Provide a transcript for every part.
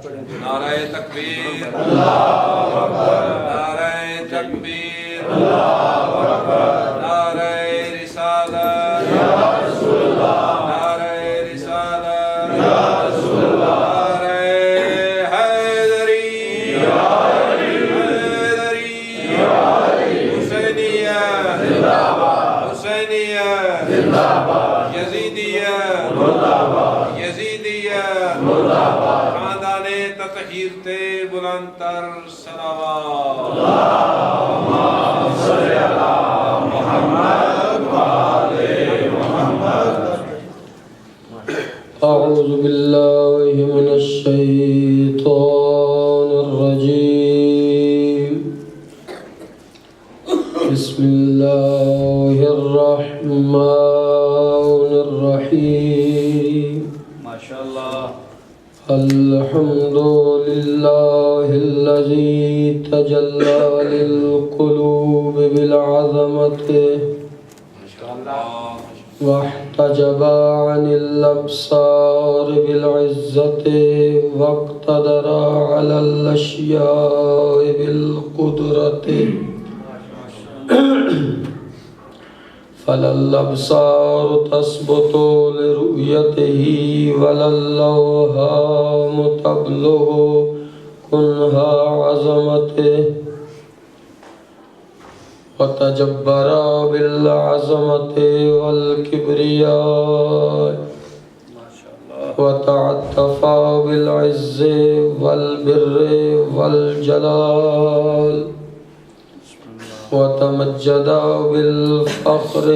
نعرہ تکبیر، اللہ اکبر، نعرہ تکبیر، اللہ اکبر، نعرہ رسالت، یا رسول اللہ، نعرہ رسالت، یا رسول اللہ، نعرہ حیدری، یا حیدری، یا حسینیہ زندہ باد، حسینیہ زندہ باد، یزیدیہ مرد آباد، یزیدیہ مرد آباد، خاندان تطہیر تے بلند تر صلوات، اللہم صلی علی محمد وآل محمد۔ اعوذ باللہ من الشیطان الرجیم، بسم اللہ الرحمن الرحیم، ماشاءاللہ، الحمد للہ الذی تجلی للقلوب بالعظمت واحتجب عن الابصار بالعزت واقتدر على الاشیاء بالقدرت، فلا الابصار تثبت لرؤيته ولا الاوهام تبلغ كنها عظمته، وتجبر بالعظمة والكبرياء وتعطف بالعز والبر والجلال، وتمجد بالفخر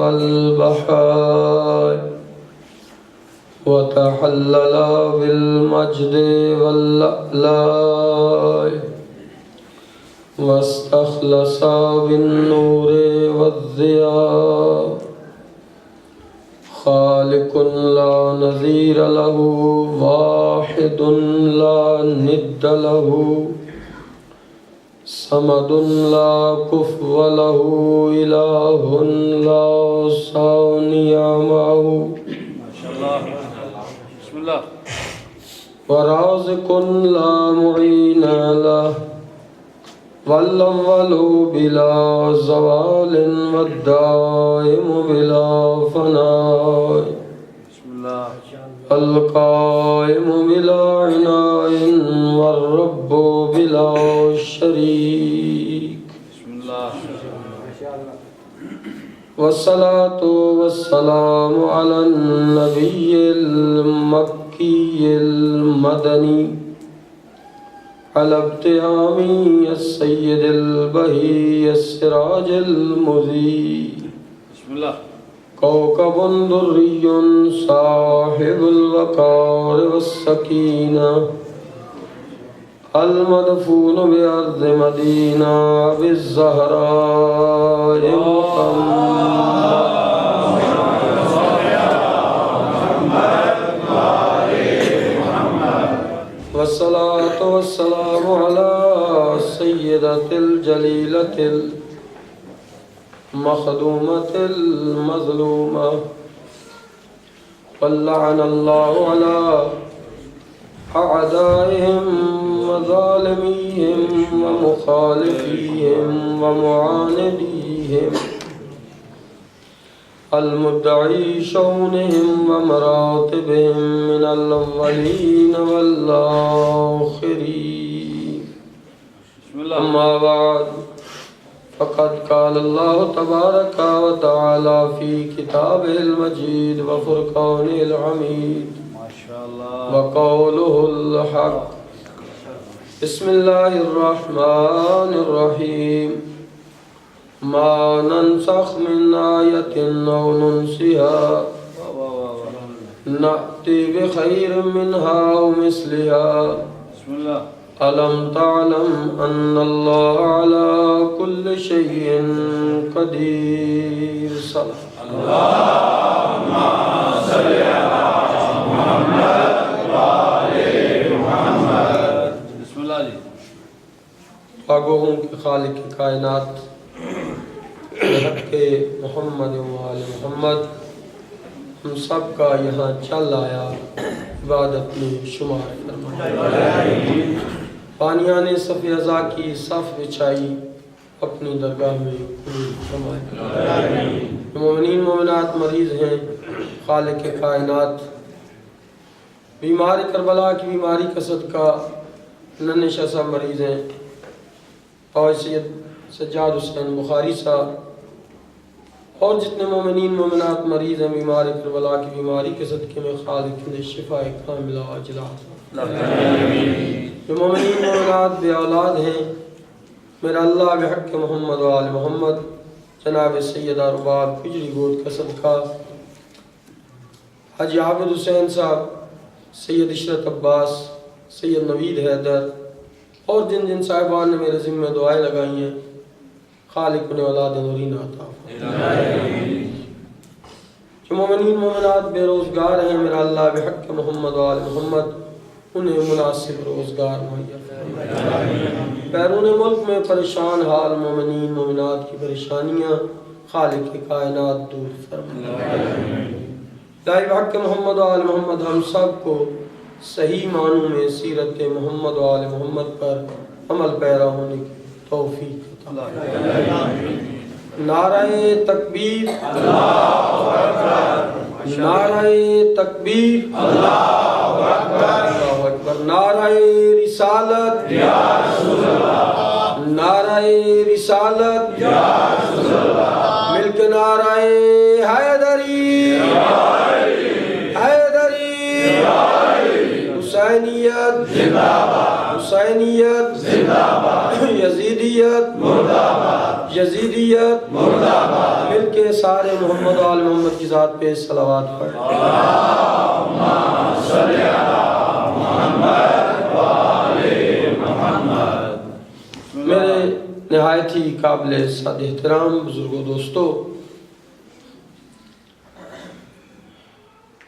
والبهاء، وتحلل بالمجد والآلاء، واستخلص بالنور والضياء، خالق لا نظير له، واحد لا ند له، صمد لا كفو له، إله لا ثاني معه، بسم الله، ورازق لا معين له، والأول بلا زوال والدائم بلا فناء، بسم الله، القائم بلا عناء والرب بلا شريك، بسم الله، والصلاة والسلام على النبي المكي المدني على ابتهام السيد البهي السراج المضيء، بسم الله، كوكب دري صاحب الوقار والسكينة، المدفون بأرض مدينة بالزهراء والصلاة والسلام على السيدة الجليلة المخدومة المظلومة، ولعن الله على أعدائهم وظالميهم ومخالفيهم ومعانديهم، المدعي شؤونهم ومراتبهم من الأولين والآخرين، أما بعد، فقد قال الله تبارك وتعالى في كتابه المجيد وفرقانه الحميد، وقوله الحق، بسم الله الرحمن الرحيم، ما ننسخ من آية أو ننسها نأتي بخير منها أو مثلها، بسم الله، ألم تعلم أن الله على كل شيء قدير، اللهم صل على محمد وآل محمد، بسم الله جی۔ آگوہوں کے خالق کائنات حق کے محمد و آل محمد، ہم سب کا یہاں چل آیا عبادت میں شمار فرمائے۔ بانیان صف ازا کی صف بچھائی اپنی درگاہ میں قبول فرمائے۔ مومنین مومنات مریض ہیں، خالق کائنات بیمار کربلا کی بیماری کا صدقہ ننھے شاہ صاحب مریض ہیں، اور سید سجاد حسین بخاری صاحب اور جتنے مومنین مومنات مریض ہیں بیمار کربلا کی بیماری کے صدقے میں خالق نے شفا کاملہ عاجلہ جو مومنین مومنات بے اولاد ہیں، میرا اللہ بحق محمد و آل محمد جناب سیدہ رباب پجری گود کا صدقہ حاجی عابد حسین صاحب، سید عشرت عباس، سید نوید حیدر اور جن جن صاحبان نے میرے ذمہ دعائیں لگائی ہیں، خالق انہیں اولاد نورین عطا فرمائے۔ جو مومنین مومنات بے روزگار ہیں، میرا اللہ بحق محمد و آل محمد انہیں مناسب روزگار مہیا فرمائے۔ بیرون ملک میں پریشان حال مومنین مومنات کی پریشانیاں خالق کائنات دور فرمائے۔ لائی بحق محمد و آل محمد ہم سب کو صحیح معنوں میں سیرت محمد و آل محمد پر عمل پیرا ہونے کی توفیق عطا فرمائے۔ نعرہ تکبیر، نعرہ تکبیر، اللہ اکبر، نعرہ رسالت، نعرہ رسالت، مل کے نعرہ حیدری، حیدری، حسینیت زندہ باد، حسینیت زندہ باد، یزیدیت مردہ باد، یزیدیت مردہ باد۔ مل کے سارے محمد و آل محمد کی ذات پہ صلوات پڑھ۔ اللہم صلی علی محمد و آل محمد۔ میرے نہایت ہی قابل صد احترام بزرگوں دوستو،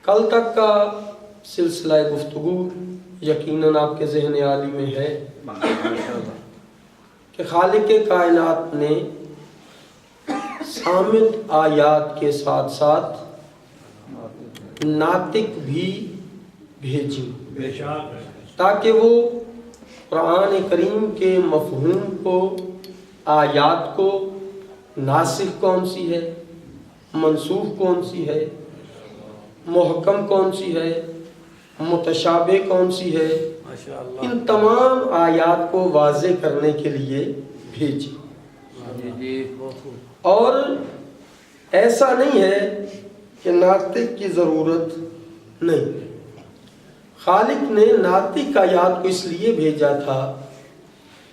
کل تک کا سلسلہ گفتگو یقیناً آپ کے ذہن عالی میں ہے کہ خالق کائنات نے صامت آیات کے ساتھ ساتھ ناطق بھی بھیجی تاکہ وہ قرآن کریم کے مفہوم کو، آیات کو، ناسخ کون سی ہے، منسوخ کون سی ہے، محکم کون سی ہے، متشابہ کون سی ہے، ان تمام آیات کو واضح کرنے کے لیے بھیجی۔ اور ایسا نہیں ہے کہ ناطق کی ضرورت نہیں، خالق نے ناطق آیات کو اس لیے بھیجا تھا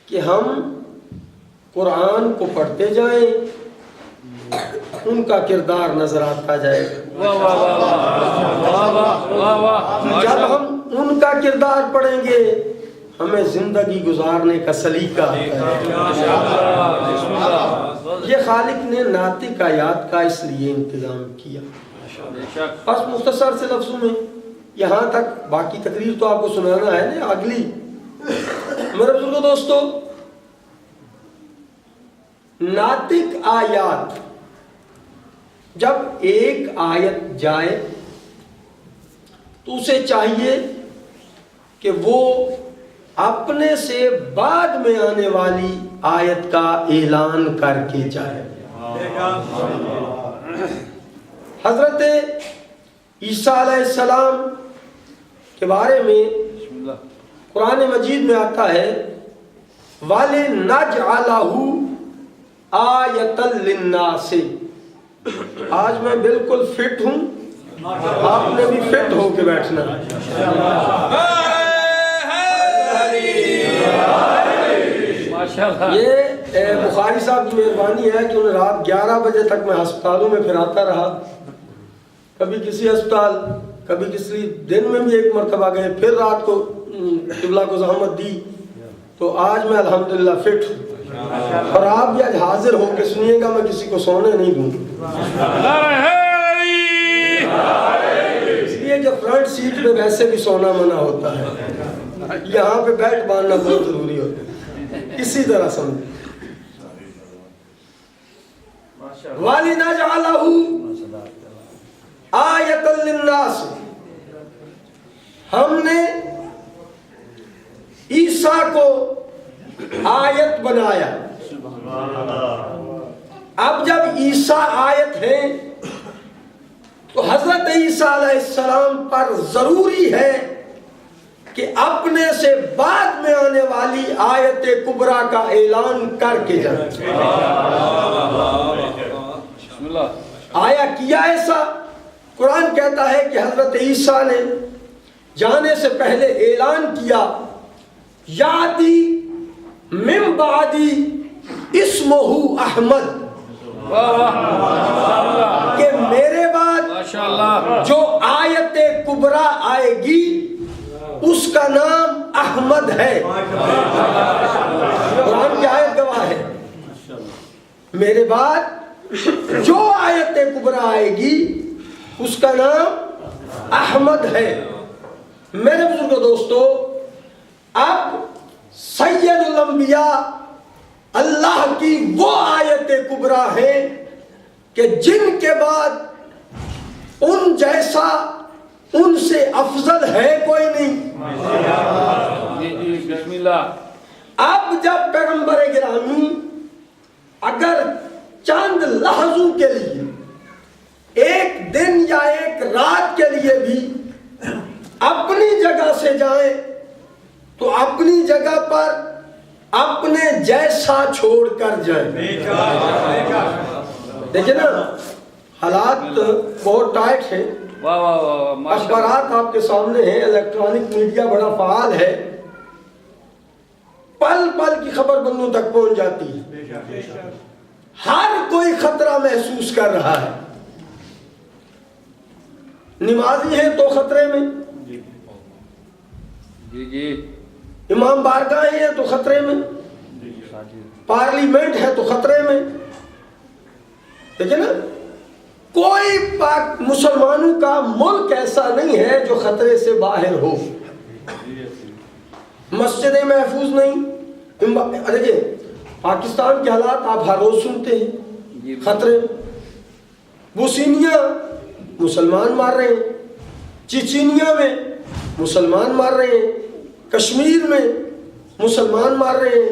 کہ ہم قرآن کو پڑھتے جائیں، ان کا کردار نظر آتا جائے گا۔ جب ہم ان کا کردار پڑھیں گے ہمیں زندگی گزارنے کا سلیقہ آتا ہے۔ یہ خالق نے ناطق آیات کا اس لیے انتظام کیا۔ بس مختصر سے لفظوں میں یہاں تک، باقی تقریر تو آپ کو سنانا ہے نا اگلی۔ میرے بزرگوں دوستو، ناطق آیات، جب ایک آیت جائے تو اسے چاہیے کہ وہ اپنے سے بعد میں آنے والی آیت کا اعلان کر کے جائے۔ حضرت عیسیٰ علیہ السلام کے بارے میں قرآن مجید میں آتا ہے وَلِنَجْعَلَهُ آیَةً لِلنَّاسِ۔ آج میں بالکل فٹ ہوں، آپ نے بھی فٹ ہو کے بیٹھنا ہے۔ یہ بخاری صاحب کی مہربانی ہے کہ انہیں رات 11 بجے تک میں ہسپتالوں میں پھراتا رہا، کبھی کسی ہسپتال، کبھی کسی دن میں بھی ایک مرتبہ گئے، پھر رات کو قبلہ کو زحمت دی، تو آج میں الحمدللہ فٹ ہوں۔ اور آپ بھی آج حاضر ہو کے سنیے گا، میں کسی کو سونے نہیں دوں، اس لیے کہ فرنٹ سیٹ پہ ویسے بھی سونا منع ہوتا ہے، یہاں پہ بیلٹ باندھنا بہت ضروری ہوتا ہے۔ اسی طرح سمجھیں وَلِنَجْعَلَهُ آیَةً لِلنَّاسِ، ہم نے عیسیٰ کو آیت بنایا. اب جب عیسیٰ آیت ہیں تو حضرت عیسیٰ علیہ السلام پر ضروری ہے کہ اپنے سے بعد میں آنے والی آیت کبریٰ کا اعلان کر کے جائیں. آیا کیا ایسا؟ قرآن کہتا ہے کہ حضرت عیسیٰ نے جانے سے پہلے اعلان کیا یاتی من بعدی اسمہ احمد، کہ میرے بعد جو آیت کبریٰ آئے گی اس کا نام احمد ہے. قرآن کی آیت گواہ ہے. میرے بعد جو آیت کبریٰ آئے گی اس کا نام احمد ہے. میرے بزرگ دوستو، اب سید الانبیاء اللہ کی وہ آیت کبریٰ ہے کہ جن کے بعد ان جیسا ان سے افضل ہے کوئی نہیں. بسم اللہ. اب جب پیغمبر گرامی اگر چند لحظوں کے لیے ایک دن یا ایک رات کے لیے بھی اپنی جگہ سے جائیں تو اپنی جگہ پر اپنے جیسا چھوڑ کر جائیں. دیکھیں نا، حالات بہت ٹائٹ ہیں. اخبارات آپ کے سامنے ہیں، الیکٹرانک میڈیا بڑا فعال ہے، پل پل کی خبر بندوں تک پہنچ جاتی ہے. ہر کوئی خطرہ محسوس کر رہا ہے. نمازی ہیں تو خطرے میں، امام بارگاہ ہیں تو خطرے میں، پارلیمنٹ ہے تو خطرے میں. دیکھیں نا، کوئی پاک مسلمانوں کا ملک ایسا نہیں ہے جو خطرے سے باہر ہو. مسجدیں محفوظ نہیں. دیکھیں پاکستان کے حالات آپ ہر روز سنتے ہیں، خطرے. بوسنیا مسلمان مار رہے ہیں، چچینیا میں مسلمان مار رہے ہیں، کشمیر میں مسلمان مار رہے ہیں،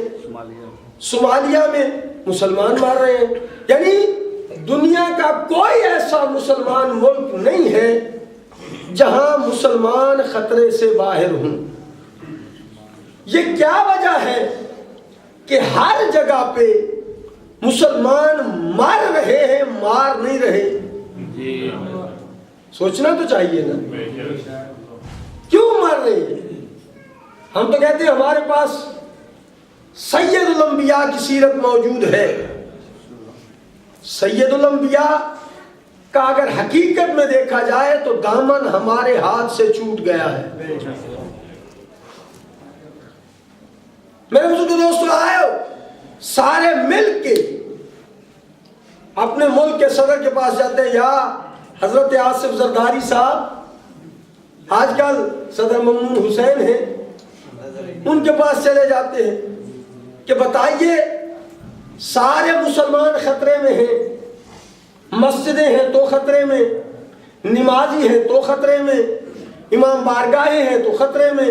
صومالیہ میں مسلمان مار رہے ہیں. یعنی دنیا کا کوئی ایسا مسلمان ملک نہیں ہے جہاں مسلمان خطرے سے باہر ہوں. یہ کیا وجہ ہے کہ ہر جگہ پہ مسلمان مر رہے ہیں، مار نہیں رہے؟ سوچنا تو چاہیے نا، کیوں مر رہے ہیں؟ ہم تو کہتے ہیں ہمارے پاس سید الانبیاء کی سیرت موجود ہے. سید الانبیاء کا اگر حقیقت میں دیکھا جائے تو دامن ہمارے ہاتھ سے چھوٹ گیا ہے. میرے بزرگ دوستو، آئے سارے مل کے اپنے ملک کے صدر کے پاس جاتے ہیں. یا حضرت آصف زرداری صاحب آج کل صدر ممنون حسین ہیں، ان کے پاس چلے جاتے ہیں کہ بتائیے سارے مسلمان خطرے میں ہیں، مسجدیں ہیں تو خطرے میں، نمازی ہیں تو خطرے میں، امام بارگاہیں ہیں تو خطرے میں،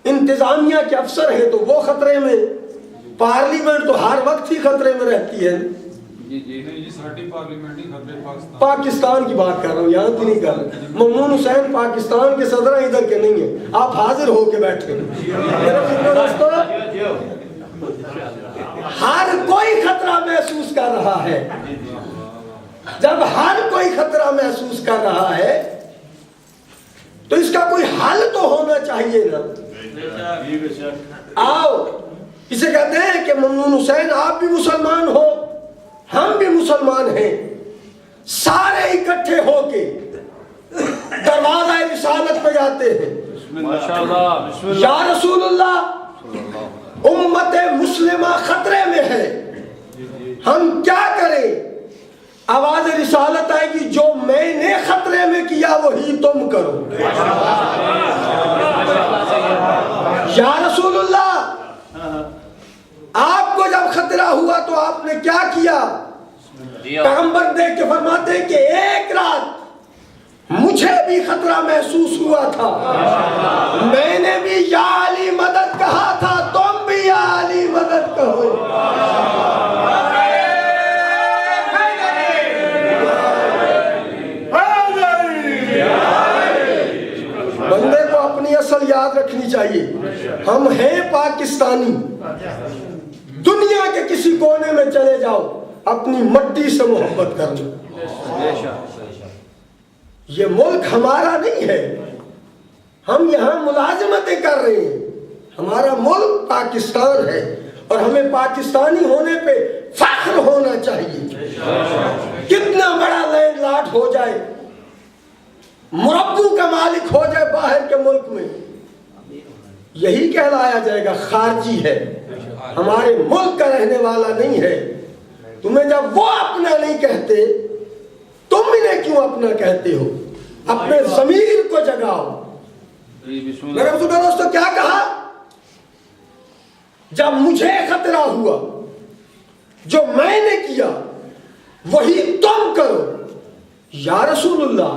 انتظامیہ کے افسر ہیں تو وہ خطرے میں، پارلیمنٹ تو ہر وقت ہی خطرے میں رہتی ہے. پاکستان کی بات کر رہا ہوں، یہاں کی نہیں کر رہا. ممنون حسین پاکستان کے صدر ہیں، ادھر کے نہیں ہیں. آپ حاضر ہو کے بیٹھے ہر کوئی خطرہ محسوس کر رہا ہے. جب ہر کوئی خطرہ محسوس کر رہا ہے تو اس کا کوئی حل تو ہونا چاہیے نا. آؤ اسے کہتے ہیں کہ ممنون حسین آپ بھی مسلمان ہو، ہم بھی مسلمان ہیں، سارے اکٹھے ہو کے دروازہ رسالت پہ جاتے ہیں. یا رسول اللہ، امت مسلمہ خطرے میں ہے، ہم کیا کریں؟ آواز رسالت آئے گی، جو میں نے خطرے میں کیا وہی تم کرو. یا رسول اللہ، آپ کو جب خطرہ ہوا تو آپ نے کیا کیا؟ پیغمبر دیکھ کے فرماتے ہیں کہ ایک رات مجھے بھی خطرہ محسوس ہوا تھا، میں نے بھی یا علی مدد کہا تھا، تم بھی یا علی مدد کہو۔ بندے کو اپنی اصل یاد رکھنی چاہیے، ہم ہیں پاکستانی۔ دنیا کے کسی کونے میں چلے جاؤ، اپنی مٹی سے محبت کرنا۔ یہ ملک ہمارا نہیں ہے، ہم یہاں ملازمتیں کر رہے ہیں، ہمارا ملک پاکستان ہے اور ہمیں پاکستانی ہونے پہ فخر ہونا چاہیے۔ کتنا بڑا لینڈ لاٹ ہو جائے، مربع کا مالک ہو جائے باہر کے ملک میں، یہی کہلایا جائے گا خارجی ہے، ہمارے ملک کا رہنے والا نہیں ہے۔ تمہیں جب وہ اپنا نہیں کہتے، تم انہیں کیوں اپنا کہتے ہو؟ اپنے ضمیر کو جگاؤ۔ میرے بزرگوں دوستو کیا کہا؟ جب مجھے خطرہ ہوا، جو میں نے کیا وہی تم کرو۔ یا رسول اللہ،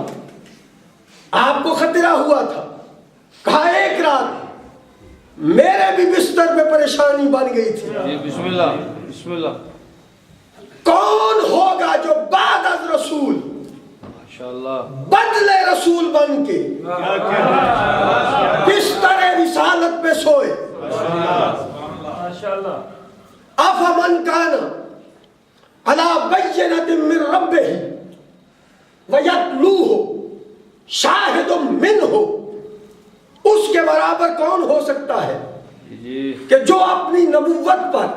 آپ کو خطرہ ہوا تھا، کہا ایک رات میرے بھی بستر پہ پریشانی بن گئی تھی۔ بسم اللہ بسم اللہ۔ کون ہوگا جو بعد از رسول ماشاءاللہ بدلے رسول بن کے بستر رسالت پہ سوئے؟ افمن کان علی بینۃ من ربہ ویتلوہ شاہد منہ، اس کے برابر کون ہو سکتا ہے کہ جو اپنی نبوت پر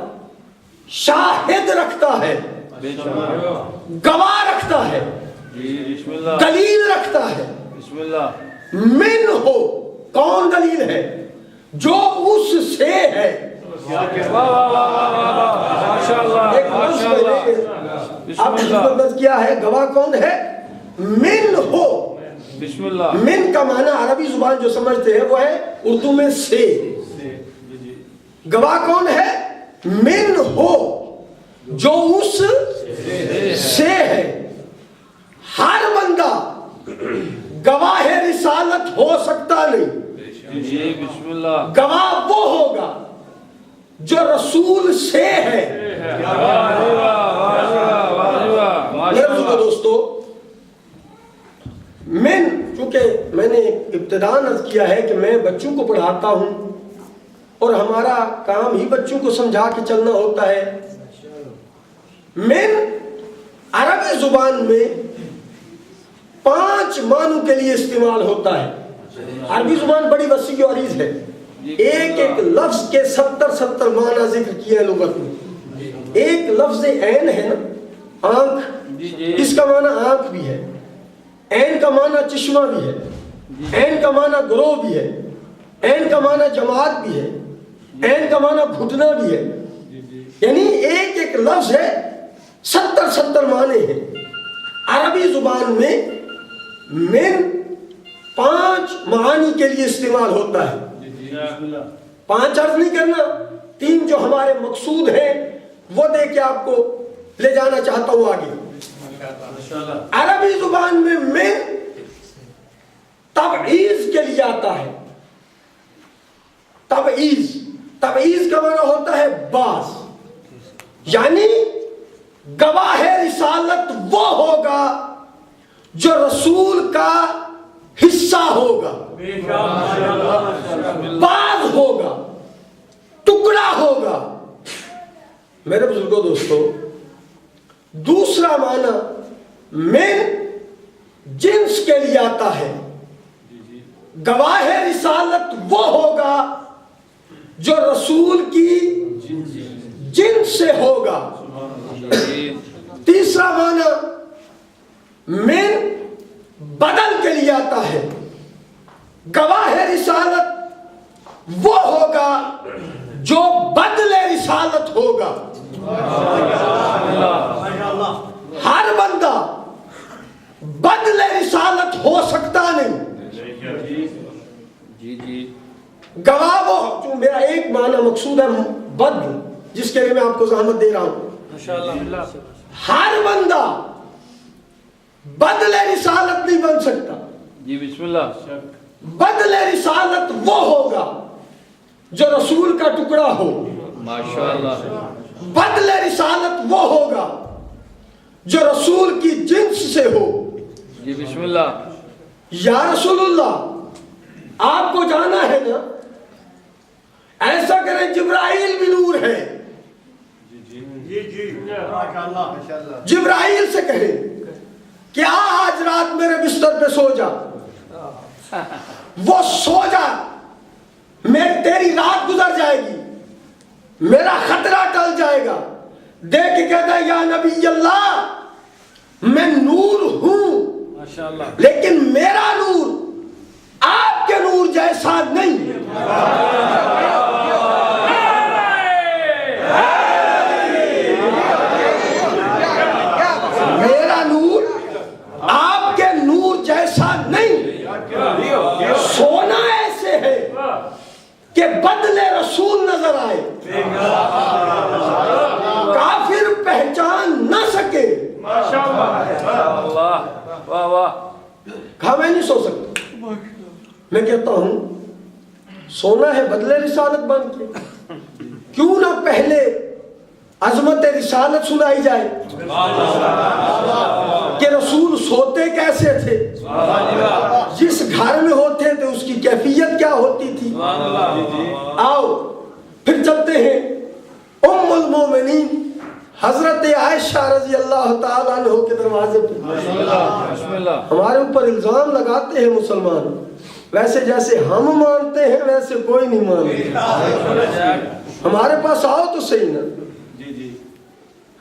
شاہد رکھتا ہے، گواہ رکھتا ہے، دلیل رکھتا ہے۔ بسم اللہ۔ من ہو، کون دلیل ہے؟ جو اس سے ہے۔ ایک لفظ میں نے اب حکمت کیا ہے، گواہ کون ہے؟ من ہو۔ بسم اللہ۔ من کا معنی عربی زبان جو سمجھتے ہیں وہ ہے اردو میں سے۔ گواہ کون ہے؟ من ہو، جو اس سے ہے۔ ہر بندہ گواہ رسالت ہو سکتا نہیں، جی بسم اللہ۔ گواہ وہ ہوگا جو رسول سے ہے۔ میرے بزرگوں دوستو، چونکہ میں نے ابتداءً عرض کیا ہے کہ میں بچوں کو پڑھاتا ہوں اور ہمارا کام ہی بچوں کو سمجھا کے چلنا ہوتا ہے۔ من عربی زبان میں 5 معنوں کے لیے استعمال ہوتا ہے۔ عربی زبان بڑی وسیع و عریض ہے، ایک ایک لفظ کے 70 معنی ذکر کیا ہے لغت میں۔ ایک لفظ عین ہے نا، آنکھ، اس کا معنی آنکھ بھی ہے، عین کا معنی چشمہ بھی ہے، عین کا معنی گروہ بھی ہے، عین کا معنی جماعت بھی ہے، عین کا معنی گھٹنا بھی ہے، یعنی ایک ایک لفظ ہے، 70 معنی ہیں۔ عربی زبان میں من 5 معانی کے لیے استعمال ہوتا ہے۔ 5 عرض نہیں کرنا، 3 جو ہمارے مقصود ہیں وہ دے کے آپ کو لے جانا چاہتا ہوں آگے۔ عربی زبان میں من تبعیض کے لیے آتا ہے۔ تبعیض کا معنی ہوتا ہے باز، یعنی گواہ رسالت وہ ہوگا جو رسول کا حصہ ہوگا، باز ہوگا، ٹکڑا ہوگا۔ میرے بزرگوں دوستو، دوسرا معنی من جنس کے لیے آتا ہے۔ گواہ رسالت وہ ہوگا جو رسول کی جنس سے ہوگا۔ تیسرا معنی من بدل کے لیے آتا ہے۔ گواہ رسالت وہ ہوگا جو بدل رسالت ہوگا۔ ہر بندہ بدل رسالت ہو سکتا نہیں۔ گواہ وہ، جو میرا ایک معنی مقصود ہے بدل، جس کے لیے میں آپ کو زحمت دے رہا ہوں۔ ہر بندہ بدل رسالت نہیں بن سکتا. جی بسم اللہ. بدل رسالت وہ ہوگا جو رسول کا ٹکڑا ہو. ماشاءاللہ. بدل رسالت وہ ہوگا جو رسول کی جنس سے ہو. جی بسم اللہ. یا رسول اللہ آپ کو جانا ہے نا, ایسا کریں جبرائیل بھی نور ہے. جبرائیل سے کہیں کہ آج رات میرے بستر پہ سو جا. وہ سو جا, تیری رات گزر جائے گی, میرا خطرہ ٹل جائے گا. دیکھ کے کہتا ہے یا نبی اللہ میں نور ہوں لیکن میرا نور آپ کے نور جیسا نہیں. میرا نور آپ کے نور جیسا نہیں. سونا ایسے ہے کہ بدلے رسول نظر آئے, کافر پہچان نہ سکے. واہ واہ. کہا میں نہیں سو سکتا. میں کہتا ہوں سونا ہے بدلے رسالت بن کے, کیوں نہ پہلے عظمت رسالت سنائی جائے کہ رسول سوتے کیسے تھے, جس گھر میں ہوتے تھے اس کی کیفیت کیا ہوتی تھی. آؤ پھر چلتے ہیں ام المومنین حضرت عائشہ رضی اللہ تعالیٰ عنہ کے دروازے پہ. ہمارے اوپر الزام لگاتے ہیں مسلمان, ویسے جیسے ہم مانتے ہیں ویسے کوئی نہیں مانتے. ہمارے پاس آؤ تو صحیح نا.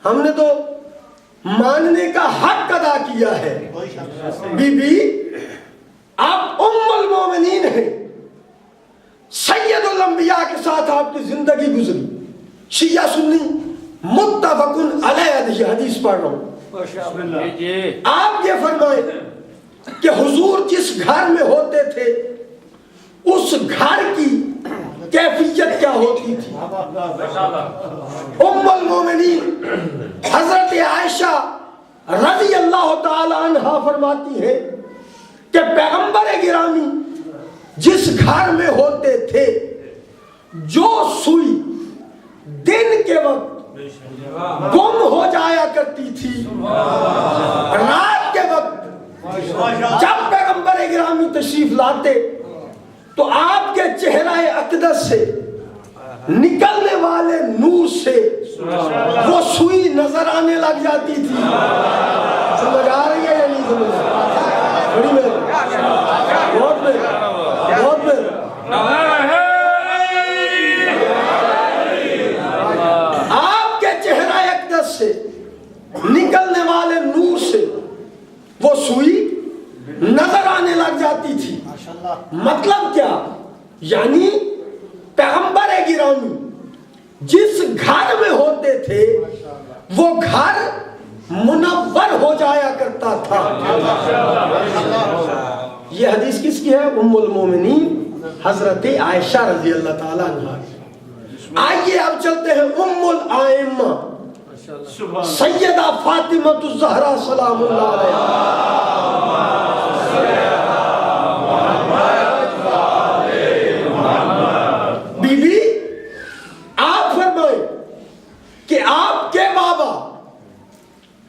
ہم نے تو ماننے کا حق ادا کیا ہے. بی بی آپ ام المومنین ہیں, سید الانبیاء کے ساتھ آپ کی زندگی گزری. شیعہ سنی متفقن علیہ حدیث پڑھ رہا ہوں. آپ یہ فرمائیں کہ حضور جس گھر میں ہوتے تھے اس گھر کی کیفیت کیا ہوتی تھی. ام المومنین حضرت عائشہ رضی اللہ تعالی عنہا فرماتی ہے کہ پیغمبر گرامی جس گھر میں ہوتے تھے جو سوئی دن کے وقت گم ہو جایا کرتی تھی, رات کے وقت جب پیغمبر گرامی تشریف لاتے تو آپ کے چہرہ اقدس سے نکلنے والے نور سے وہ سوئی نظر آنے لگ جاتی تھی. سمجھ آ رہی ہے یا نہیں سمجھ؟ بڑی مہربانی, بہت مہربانی, بہت مہربانی. آپ کے چہرہ اقدس سے نکلنے والے نور سے وہ سوئی نظر آنے لگ جاتی تھی. مطلب کیا؟ یعنی پیغمبر گرامی جس گھر میں ہوتے تھے وہ گھر منور ہو جایا کرتا تھا. یہ حدیث کس کی ہے؟ ام المومنین حضرت عائشہ رضی اللہ تعالیٰ عنہ. آئیے اب چلتے ہیں ام الائمہ سیدہ فاطمہ الزہرا سلام اللہ علیہا. بی بی آپ فرمائیں کہ آپ کے بابا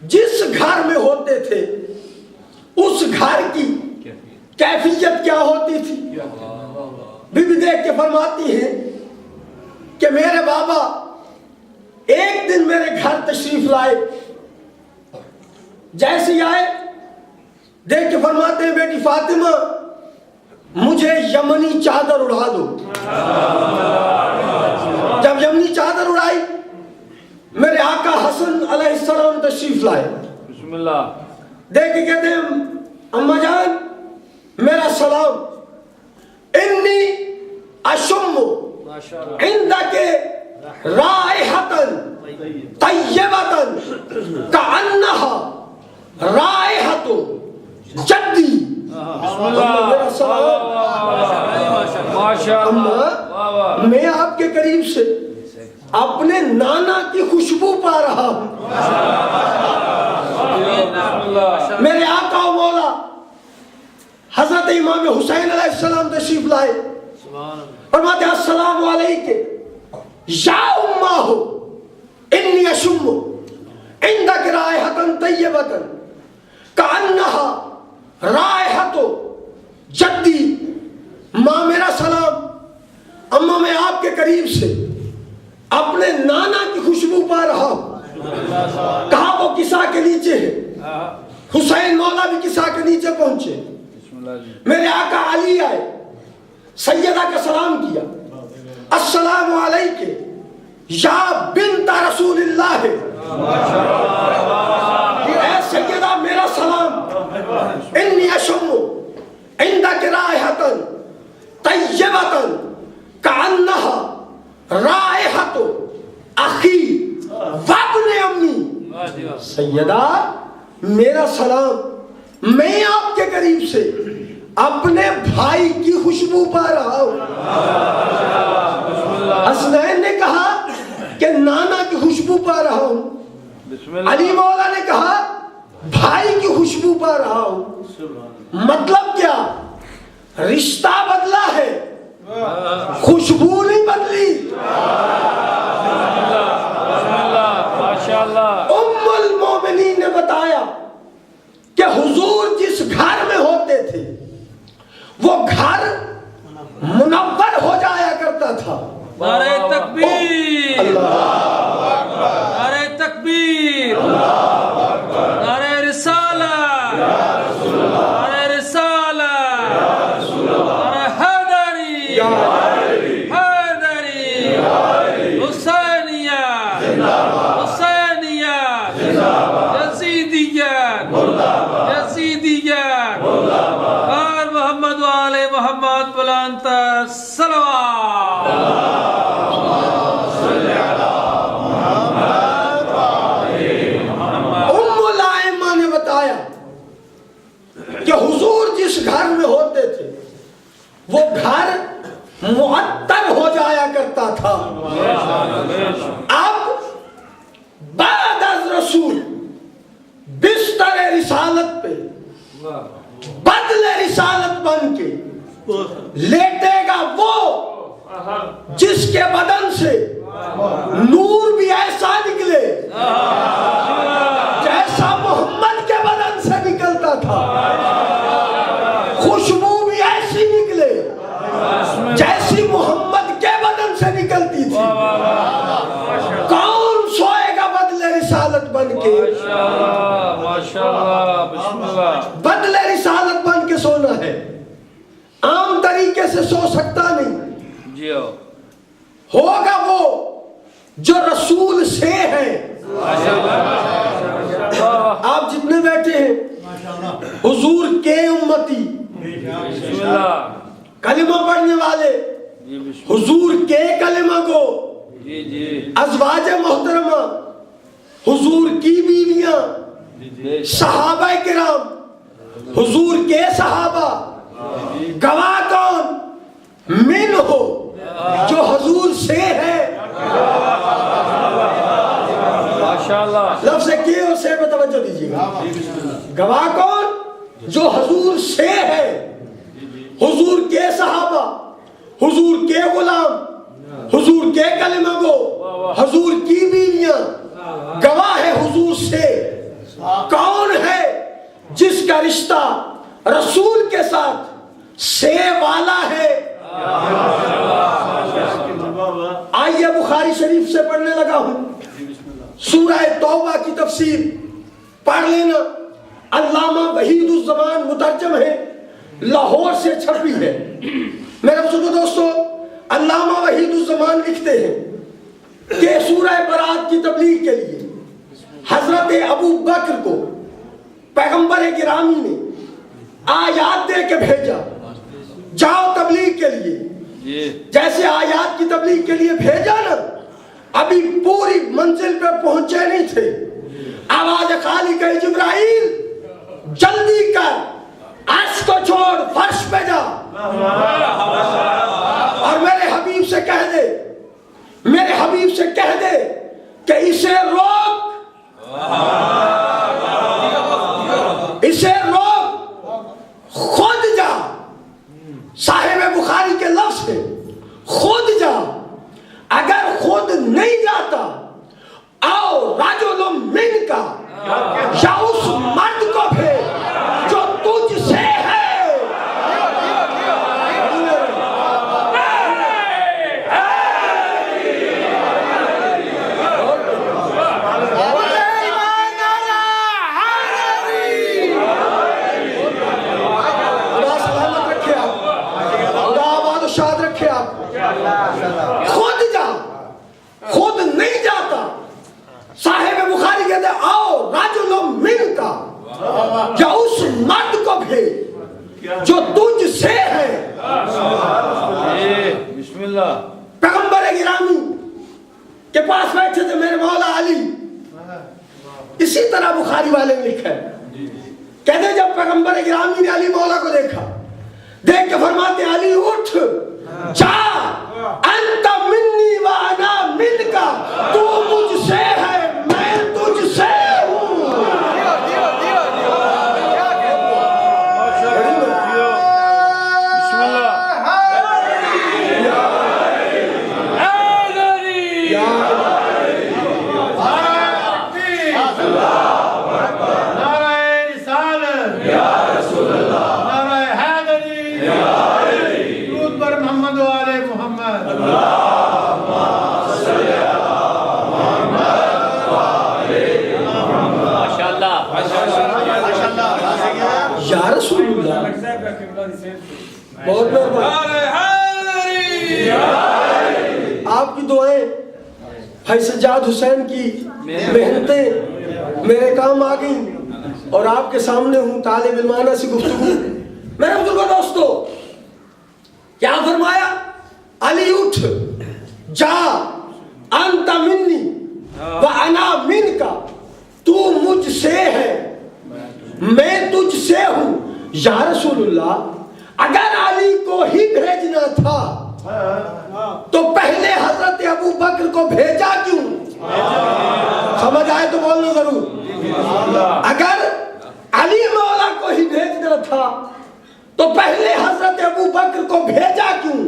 جس گھر میں ہوتے تھے اس گھر کی کیفیت کیا ہوتی تھی. بی بی دیکھ کے فرماتی ہیں کہ میرے بابا ایک دن میرے گھر تشریف لائے. جیسے آئے دیکھ کے فرماتے ہیں بیٹی فاطمہ مجھے یمنی چادر اڑا دو. جب یمنی چادر اڑائی میرے آقا حسن علیہ السلام تشریف لائے. بسم اللہ. دیکھ کے کہتے ہیں اماں جان میرا سلام, انی اشم عندک رائحتن طیبتن کأنہا رائحت جدی. میرا سلام. اماں میں آپ کے قریب سے اپنے نانا کی خوشبو پا رہا ہوں. میرے آقا و مولا حضرت امام حسین علیہ السلام تشریف لائے. فرماتے ہیں السلام علیکم یا امہ انی اشم عندک رائحۃ طیبۃ کأنہا رائحۃ جدی. ماں میرا سلام، اماں میں آپ کے قریب سے اپنے نانا کی خوشبو پا رہا ہوں. کہا وہ کسا کے نیچے ہے. حسین مولا بھی کسا کے نیچے پہنچے. میرے آقا علی آئے، سیدہ کا سلام کیا. السلام علیکم یا بنت رسول اللہ. اے سیدہ میرا سلام. انی اشم عندک رائحۃ طیبۃ کأنہا رائحۃ اخی وابن امی. سیدہ میرا سلام، میں آپ کے قریب سے اپنے بھائی کی خوشبو پا رہا ہوں. حسنین نے کہا کہ نانا کی خوشبو پا رہا ہوں. علی مولا نے کہا بھائی کی خوشبو پا رہا ہوں. مطلب کیا؟ رشتہ بدلا ہے، خوشبو نہیں بدلی. ام المومنین نے بتایا کہ حضور جس گھر میں ہوتے تھے وہ گھر منور ہو جایا کرتا تھا. نعرہ تکبیر، نعرہ تکبیر، نعرہ رسالہ، نعرہ رسالہ، نعرہ حیدری، حیدری، حسینیہ، حسینیہ، یزیدیت، یزیدیت، اور محمد و آل محمد بلند صلوات. ام الائمہ نے بتایا کہ حضور جس گھر میں ہوتے تھے وہ گھر معطر ہو جایا کرتا تھا. اب بعد از رسول بستر رسالت پہ بدل رسالت بن کے لیٹے گا وہ جس کے بدن سے نور بھی ایسا نکلے جیسا محمد کے بدن سے نکلتا تھا، خوشبو بھی ایسی نکلے جیسی محمد کے بدن سے نکلتی تھی. کون سوئے گا بدل رسالت بن کے؟ بدل رسالت بن کے سونا ہے. عام طریقے سے سو سکتا نہیں. ہوگا وہ جو رسول سے ہے. آپ جتنے بیٹھے ہیں حضور کے امتی، کلمہ پڑھنے والے، حضور کے کلمہ کو، ازواج محترمہ، حضور کی بیویاں، صحابہ کرام، حضور کے صحابہ، گواہ کون؟ من ہو جو حضور سے ہے. لفظ کے اور سے پہ توجہ دیجیے گا. گواہ کون؟ جو حضور سے ہے. حضور کے صحابہ، حضور کے غلام، حضور کے کلمہ گو، حضور کی بیویاں گواہ ہے حضور سے. کون ہے جس کا رشتہ رسول کے ساتھ سے والا ہے؟ آئیے بخاری شریف سے پڑھنے لگا ہوں. سورہ توبہ کی تفسیر پڑھ لینا. علامہ وحید الزمان مترجم ہے، لاہور سے چھپی ہے. میرے بزرگوں دوستو، علامہ وحید الزمان لکھتے ہیں کہ سورہ برات کی تبلیغ کے لیے حضرت ابو بکر کو پیغمبر گرامی نے آیات دے کے بھیجا، جاؤ تبلیغ کے لیے. جیسے آیات کی تبلیغ کے لیے بھیجا نا، ابھی پوری منزل پہ پہنچے نہیں تھے، آواز خالی کہی جبرائیل جلدی کر، عرش کو چھوڑ، فرش پہ جا اور میرے حبیب سے کہہ دے، میرے حبیب سے کہہ دے کہ اسے روک، اسے روک، خود جا. صاحب بخاری کے لفظ ہے خود جا. اگر خود نہیں جاتا آؤ رجل من کا، یا اس مرد کو بھیج جو تجھ سے ہے. خود جا، خود نہیں جاتا. صاحب بخاری کہتے ہیں آؤ رجل من کا، یا اس مرد کو بھیج جو تجھ سے ہے. بسم اللہ. پیغمبر گرامی کے پاس بیٹھے تھے میرے مولا علی. اسی طرح بخاری والے نے لکھا ہے. کہتے ہیں جب پیغمبر گرامی نے علی مولا کو دیکھا، دیکھ کے فرماتے ہیں علی اٹھ جا، انت منی و انا من کا، تو مجھ سے ہے میں تجھ سے ہوں. بسم اللہ. یا رسول اللہ، بہت مہربانی. آپ کی دعائیں، بھائی سجاد حسین کی محنتیں میرے کام آ گئیں اور آپ کے سامنے ہوں طالب علمانہ سی گفتگو. میرے بزرگوں دوستو، کیا فرمایا؟ علی اٹھ جا، انت منی و انا من کا، تو مجھ سے ہے میں تجھ سے ہوں. یا رسول اللہ، اگر علی کو ہی بھیجنا تھا تو پہلے حضرت ابو بکر کو بھیجا کیوں؟ سمجھ آئے تو بولنا ضرور. اگر علی مولا کو ہی بھیجنا تھا تو پہلے حضرت ابو بکر کو بھیجا کیوں؟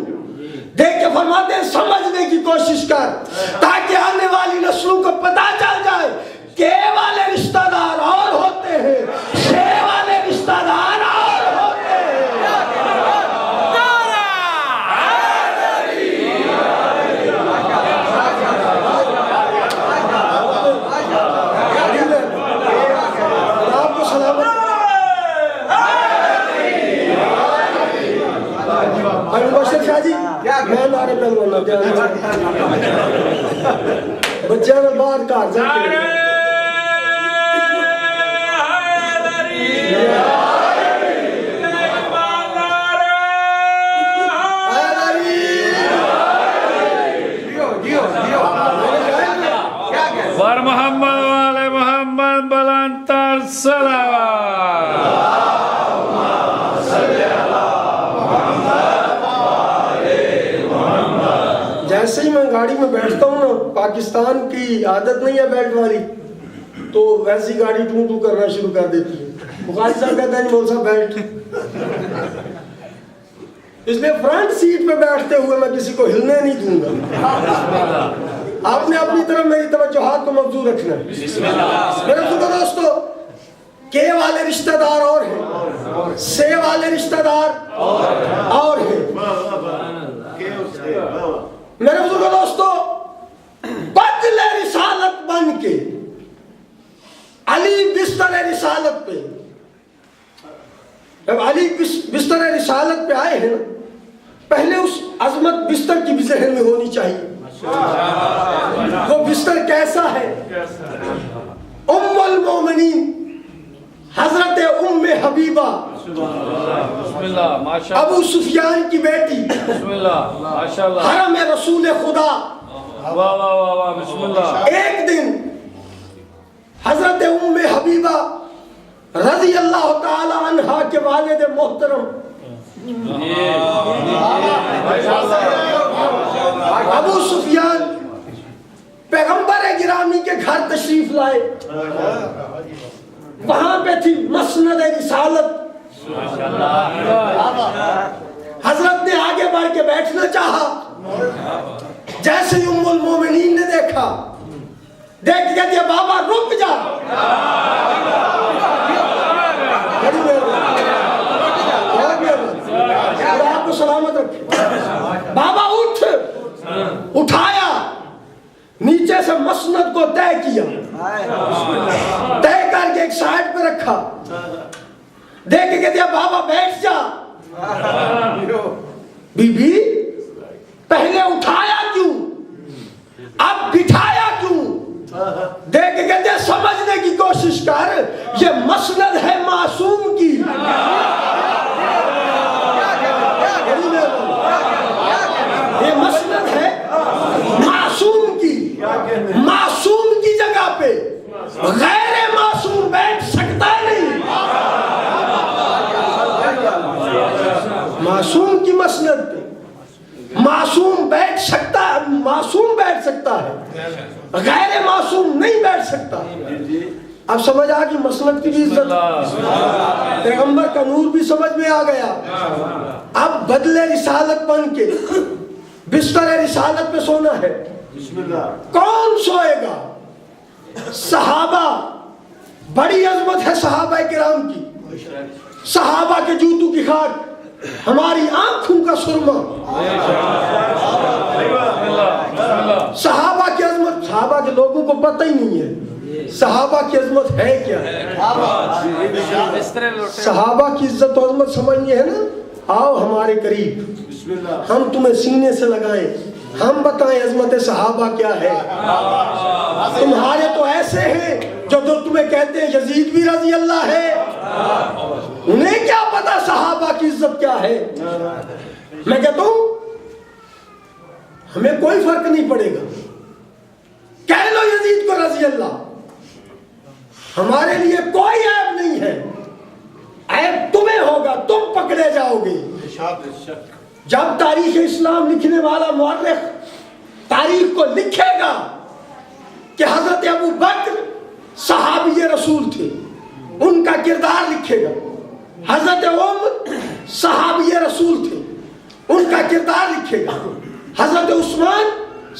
دیکھ کے فرماتے ہیں سمجھنے کی کوشش کر تاکہ آنے والی نسلوں کو پتہ چل جائے کہ والے رشتہ دار اور ہوتے ہیں، شے والے رشتہ دار اور ہوتے ہیں. آپ کو سلامت. مبشر شاہ جی میں نعرے پہلوانا بچے میں باہر کار جاتے ہیں. ور محمد والے محمد بلندر صلوات. جیسے ہی میں گاڑی میں بیٹھتا ہوں نا، پاکستان کی عادت نہیں ہے بیٹھ والی، تو ویسی گاڑی ٹوں ٹوں کرنا شروع کر دیتی ہے. بخاری صاحب کہتا ہے نہیں مول صاحب بیٹھ. اس لیے فرنٹ سیٹ پہ بیٹھتے ہوئے میں کسی کو ہلنے نہیں دوں گا. آپ نے اپنی طرف میری توجہات کو مبذول رکھنا ہے. میرے دوستو، کے والے رشتہ دار اور ہیں، سے والے رشتہ دار اور ہیں. میرے بزرگوں دوستو، بدل رسالت بن کے علی بستر رسالت پہ، جب علی بستر رسالت پہ آئے ہیں نا، پہلے اس عظمت بستر کی بھی ذہن میں ہونی چاہیے. وہ بستر کیسا ہے؟ ام المومنین حضرت ام حبیبہ ابو سفیان کی بیٹی، حرم رسول خدا. ایک دن حضرت ام حبیبہ رضی اللہ تعالی عنہا کے والد محترم ابو سفیان گھر تشریف لائے، وہاں پہ تھی مسند رسالت. حضرت نے آگے بڑھ کے بیٹھنا چاہا، جیسے ہی ام المومنین نے دیکھا، دیکھ کے کہتی ہے بابا رک جا. آپ کو سلامت رکھے. بابا اٹھ، اٹھایا، نیچے سے مسند کو طے کیا، طے کر کے ایک سائڈ پہ رکھا. دیکھ کے کہتی ہے بابا بیٹھ جا. بی بی پہلے اٹھایا کیوں، اب بٹھایا کیوں؟ دیکھ کے کہتے ہیں سمجھنے کی کوشش کر، یہ مسند ہے معصوم کی. یہ مسند ہے معصوم کی. معصوم کی جگہ پہ غیر معصوم بیٹھ سکتا نہیں. معصوم کی مسند پہ معصوم بیٹھ سکتا ہے، معصوم بیٹھ سکتا ہے، غیر معصوم نہیں بیٹھ سکتا. اب سمجھ آ گئی مسند کی بھی عزت، پیغمبر کا نور بھی سمجھ میں آ گیا. اب بدلے رسالت بن کے بستر رسالت پہ سونا ہے. کون سوئے گا؟ صحابہ. بڑی عظمت ہے صحابہ کرام کی. صحابہ کے جوتوں کی خاک، ہماری آنکھوں کا سرما. صحابہ کی عظمت، صحابہ کے لوگوں کو پتہ ہی نہیں ہے صحابہ کی عظمت ہے کیا. صحابہ کی عزت و عظمت سمجھنی ہے نا، آؤ ہمارے قریب، ہم تمہیں سینے سے لگائیں، ہم بتائیں عظمت صحابہ کیا ہے. تمہارے تو ایسے ہیں جو تمہیں کہتے ہیں یزید بھی رضی اللہ ہے، انہیں کیا پتا صحابہ کی عزت کیا ہے. میں کہتا ہوں ہمیں کوئی فرق نہیں پڑے گا، کہہ لو یزید کو رضی اللہ، ہمارے لیے کوئی عیب نہیں ہے. عیب تمہیں ہوگا، تم پکڑے جاؤ گے. جب تاریخ اسلام لکھنے والا مورخ تاریخ کو لکھے گا کہ حضرت ابو بکر صحابی رسول تھے، ان کا کردار لکھے گا. حضرت عمر صحابی رسول تھے، ان کا کردار لکھے گا. حضرت عثمان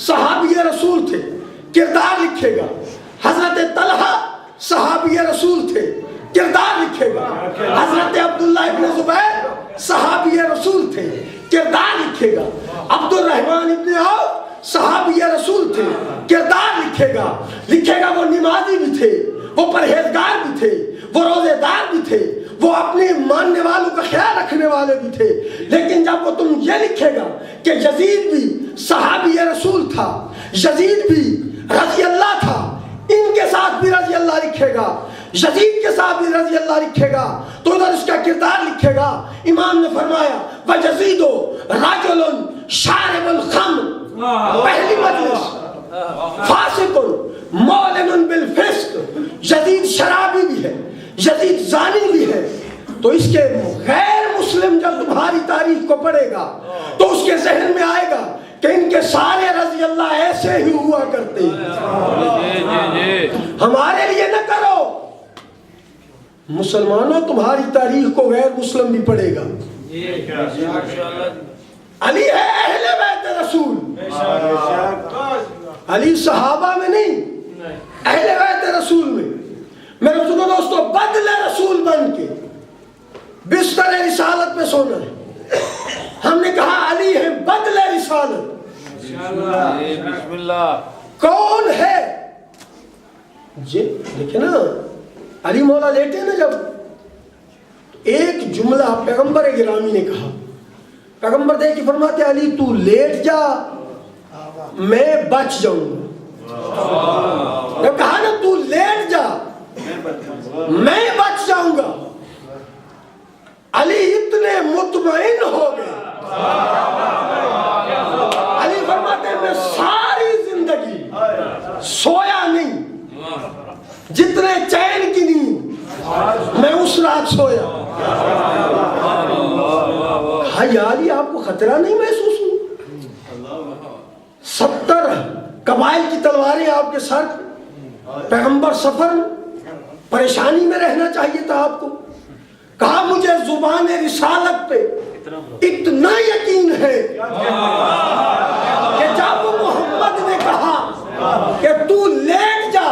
صحابی رسول تھے، کردار لکھے گا. حضرت طلحہ صحابی رسول تھے، کردار لکھے گا. حضرت عبداللہ ابن زبیر صحابی رسول تھے، کردار لکھے گا. عبد الرحمن ابن عوف صحابی رسول تھے، کردار لکھے گا. لکھے گا وہ نمازی بھی تھے، وہ پرہیزگار بھی تھے، وہ روزے دار بھی تھے، وہ اپنے ماننے والوں کا خیال رکھنے والے بھی تھے. لیکن جب وہ تم یہ لکھے گا کہ یزید بھی صحابی رسول تھا، یزید بھی رضی اللہ تھا، ان کے ساتھ بھی رضی اللہ لکھے گا، یزید کے ساتھ بھی رضی اللہ لکھے گا، تو ادھر اس کا کردار لکھے گا. امام نے فرمایا وَيَزِيدُ رَجُلٌ شَارِبُ الْخَمْرِ، پہلی مجلس فاسق مولن بالفسق. یزید شرابی بھی ہے، یزید زانی بھی ہے. تو اس کے غیر مسلم جب تمہاری تاریخ کو پڑھے گا تو اس کے ذہن میں آئے گا کہ ان کے سارے رضی اللہ ایسے ہی ہوا کرتے ہیں. ہمارے لیے نہ کرو. مسلمانوں تمہاری تاریخ کو غیر مسلم بھی پڑھے گا. علی ہے اہل بیت رسول، علی صحابہ میں نہیں، اہل بیت رسول میں. میرے بزرگوں دوستو، بدل رسول بن کے بستر رسالت میں سونا ہے. ہم نے کہا علی ہے بدل رسالت. بسم اللہ. کون ہے جی؟ دیکھیں نا علی مولا لیٹے نا، جب ایک جملہ پیغمبر گرامی نے کہا، پیغمبر دیکھ کے فرماتے علی تو لیٹ جا میں بچ جاؤں گا. جب کہا نا تو لیٹ جا میں بچ جاؤں گا، علی اتنے مطمئن ہو گئے. علی فرماتے ہیں میں ساری زندگی سویا نہیں، جتنے چین کی نیند میں اس رات سویا. ہاں یا علی آپ کو خطرہ نہیں محسوس ہوا؟ 70 قبائل کی تلواریں آپ کے سر، پیغمبر سفر پریشانی میں رہنا چاہیے تھا آپ کو. کہا مجھے زبان رسالت پہ اتنا یقین ہے کہ جب محمد نے کہا کہ تو لیٹ جا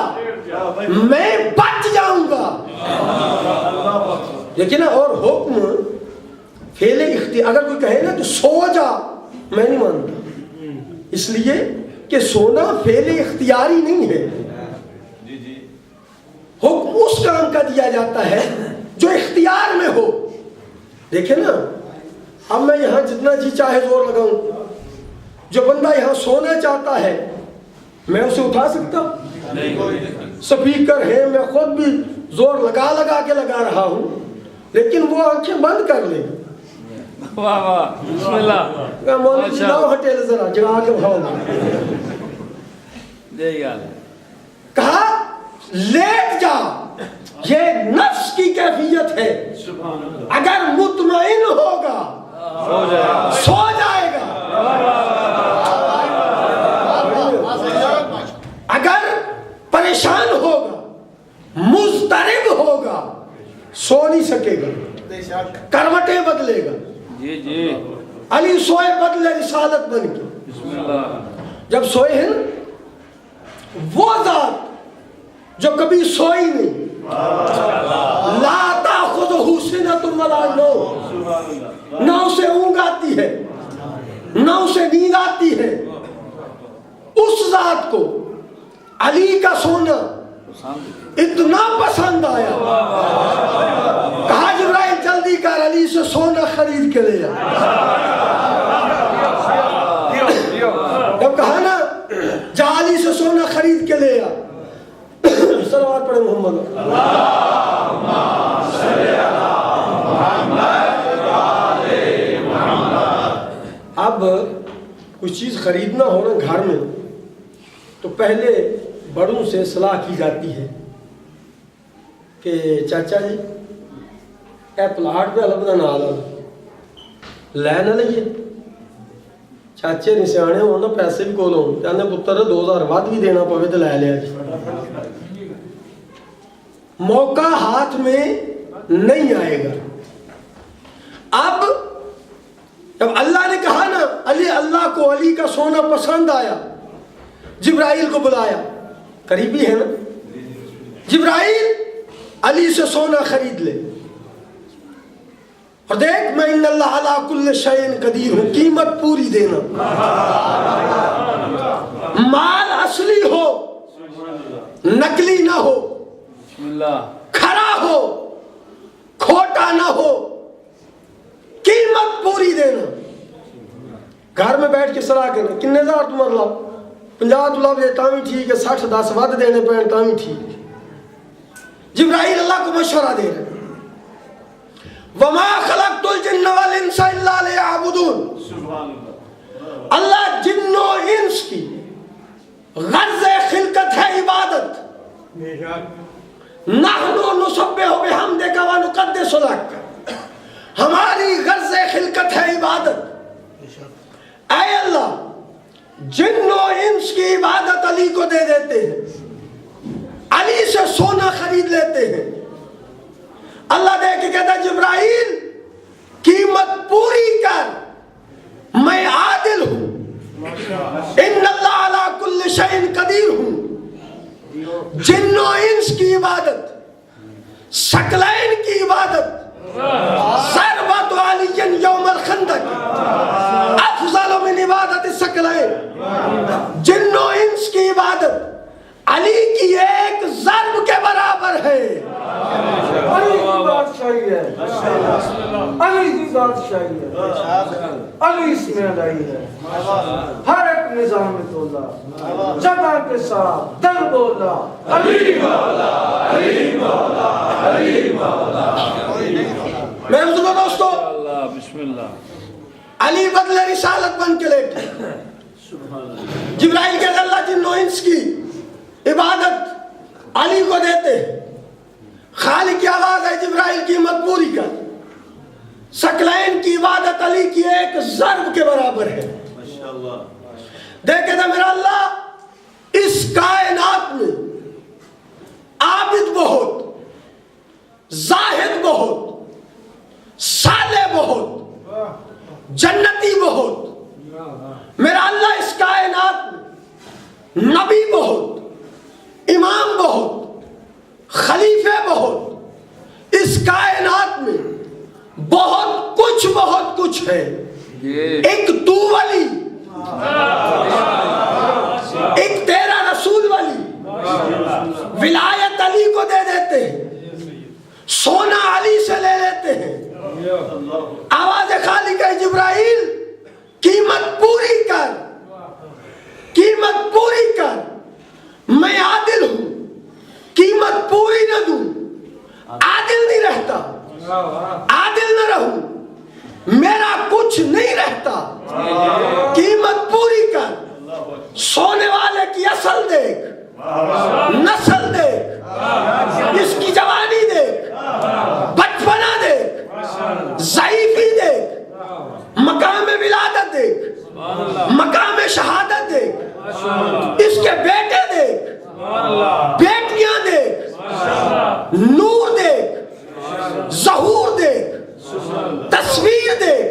میں بچ جاؤں گا. لیکن اور حکم فعل اختیار. اگر کوئی کہے نا کہ سو جا, میں نہیں مانتا, اس لیے کہ سونا فعل اختیاری نہیں ہے. حکم اس کام کا دیا جاتا ہے جو اختیار میں ہو. دیکھیں نا, اب میں یہاں جتنا جی چاہے زور لگاؤں, جو بندہ یہاں سونا چاہتا ہے میں اسے اٹھا سکتا؟ سپیکر ہے, میں خود بھی زور لگا کے لگا رہا ہوں, لیکن وہ آنکھیں بند کر لے. واہ واہ, بسم اللہ. مولوی جی لاؤ ہٹیل ذرا جگا کے بھاؤ. کہا لیٹ جا, یہ نفس کی کیفیت ہے. اگر مطمئن ہوگا سو جائے گا, اگر پریشان ہوگا مضطرب ہوگا سو نہیں سکے گا, کروٹیں بدلے گا. جی جی, علی سوئے بدلے رسالت بن کے. بسم اللہ. جب سوئے ہیں وہ ذات جو کبھی سوئی نہیں, لا تاخذہ سنۃ ولا نوم, نہ اسے اونگ آتی ہے نہ اسے نیند آتی ہے, اس ذات کو علی کا سونا اتنا پسند آیا, کہا جبرائیل جلدی کر علی سے سونا خرید کے لے آ. جب کہا نا جا علی سے سونا خرید کے لے آ, صلوات پڑھے محمد. اب کچھ چیز خریدنا ہو نا گھر میں تو پہلے بڑوں سے صلاح کی جاتی ہے کہ چاچا جی اے پلاٹ پہ لبدا نہ آلا لے نہ لئیے. چاچے نہیں سیانے ہونا, پیسے بھی کولوں کہنے پتر 2000 ود بھی دینا پوے تو لے لیا جی. موقع ہاتھ میں نہیں آئے گا. اب جب اللہ نے کہا نا علی, اللہ کو علی کا سونا پسند آیا, جبرائیل کو بلایا, قریبی ہے نا, جبرائیل علی سے سونا خرید لے اور دیکھ میں ان اللہ علی کل شیء قدیر ہوں, قیمت پوری دینا. مال اصلی ہو نقلی نہ ہو, کھڑا ہو کھوٹا نہ ہو, قیمت پوری دینا. گھر میں بیٹھ کے صلاح کرنا کنے ہزار تمہار لاؤ, 50 تو لاؤ دیتا بھی ٹھیک ہے, 60 10 ود دینے پہنتا بھی ٹھیک. جبرائیل اللہ کو مشورہ دے رہے, وما خلقت الجن والانس الا ليعبدون. اللہ جن و انس کی غرض خلقت ہے عبادت. نحن نسبح بحمدک ونقدس لک, ہماری غرض خلقت ہے عبادت. اے اللہ جن و انس کی عبادت علی کو دے دیتے ہیں, علی سے سونا خرید لیتے ہیں. اللہ دے کے کہتا ہے جبرائیل قیمت پوری کر, میں عادل ہوں, ان اللہ علی کل شیء قدیر ہوں. جن و انس کی عبادت, ثقلین کی عبادت, ضربت علی یوم الخندق افضل من عبادت الثقلین. جن و انس کی عبادت علی کی ایک ضرب کے برابر ہے. علی کی بادشاہی ہے, علی کی بادشاہی ہے, علی اس میں ادائی ہے. ہر ایک نظام تولا, جگہ کے ساتھ دل بولا علی مولا, علی مولا, علی مولا. میرے بزرگوں دوستو, بسم اللہ. علی بدل رسالت بن کے لیٹے. جبرائیل کہتے اللہ جن و انس کی عبادت علی کو دیتے ہیں. خالق کی آواز ہے جبرائیل قیمت پوری کر. ثقلین کی عبادت علی کی ایک ضرب کے برابر ہے. دیکھے تھا میرا اللہ اس کائنات میں زاہد بہت، صالح بہت، جنتی بہت، میرا اللہ اس کائنات میں نبی بہت، امام بہت، خلیفے بہت، اس کائنات میں بہت کچھ ہے۔ ایک تو ولی، ایک تیرا رسول ولی، ولایت علی کو دے دیتے ہیں، سونا علی سے لے لیتے ہیں۔ آواز خالق ہے جبرائیل قیمت پوری کر، قیمت پوری کر، میں عادل ہوں، قیمت پوری نہ دوں، عادل نہیں رہتا، عادل نہ رہوں، میرا کچھ نہیں رہتا، قیمت پوری کر، سونے والے کی اصل دیکھ، نسل دیکھ، اس کی جوانی دیکھ، بچپنا دیکھ، ضعیفی دیکھ، مقام ولادت دیکھ، مقام شہادت دیکھ، اس کے بیٹے دیکھ، بیٹیاں دیکھ، نور دیکھ، ظہور دیکھ، تصویر دیکھ،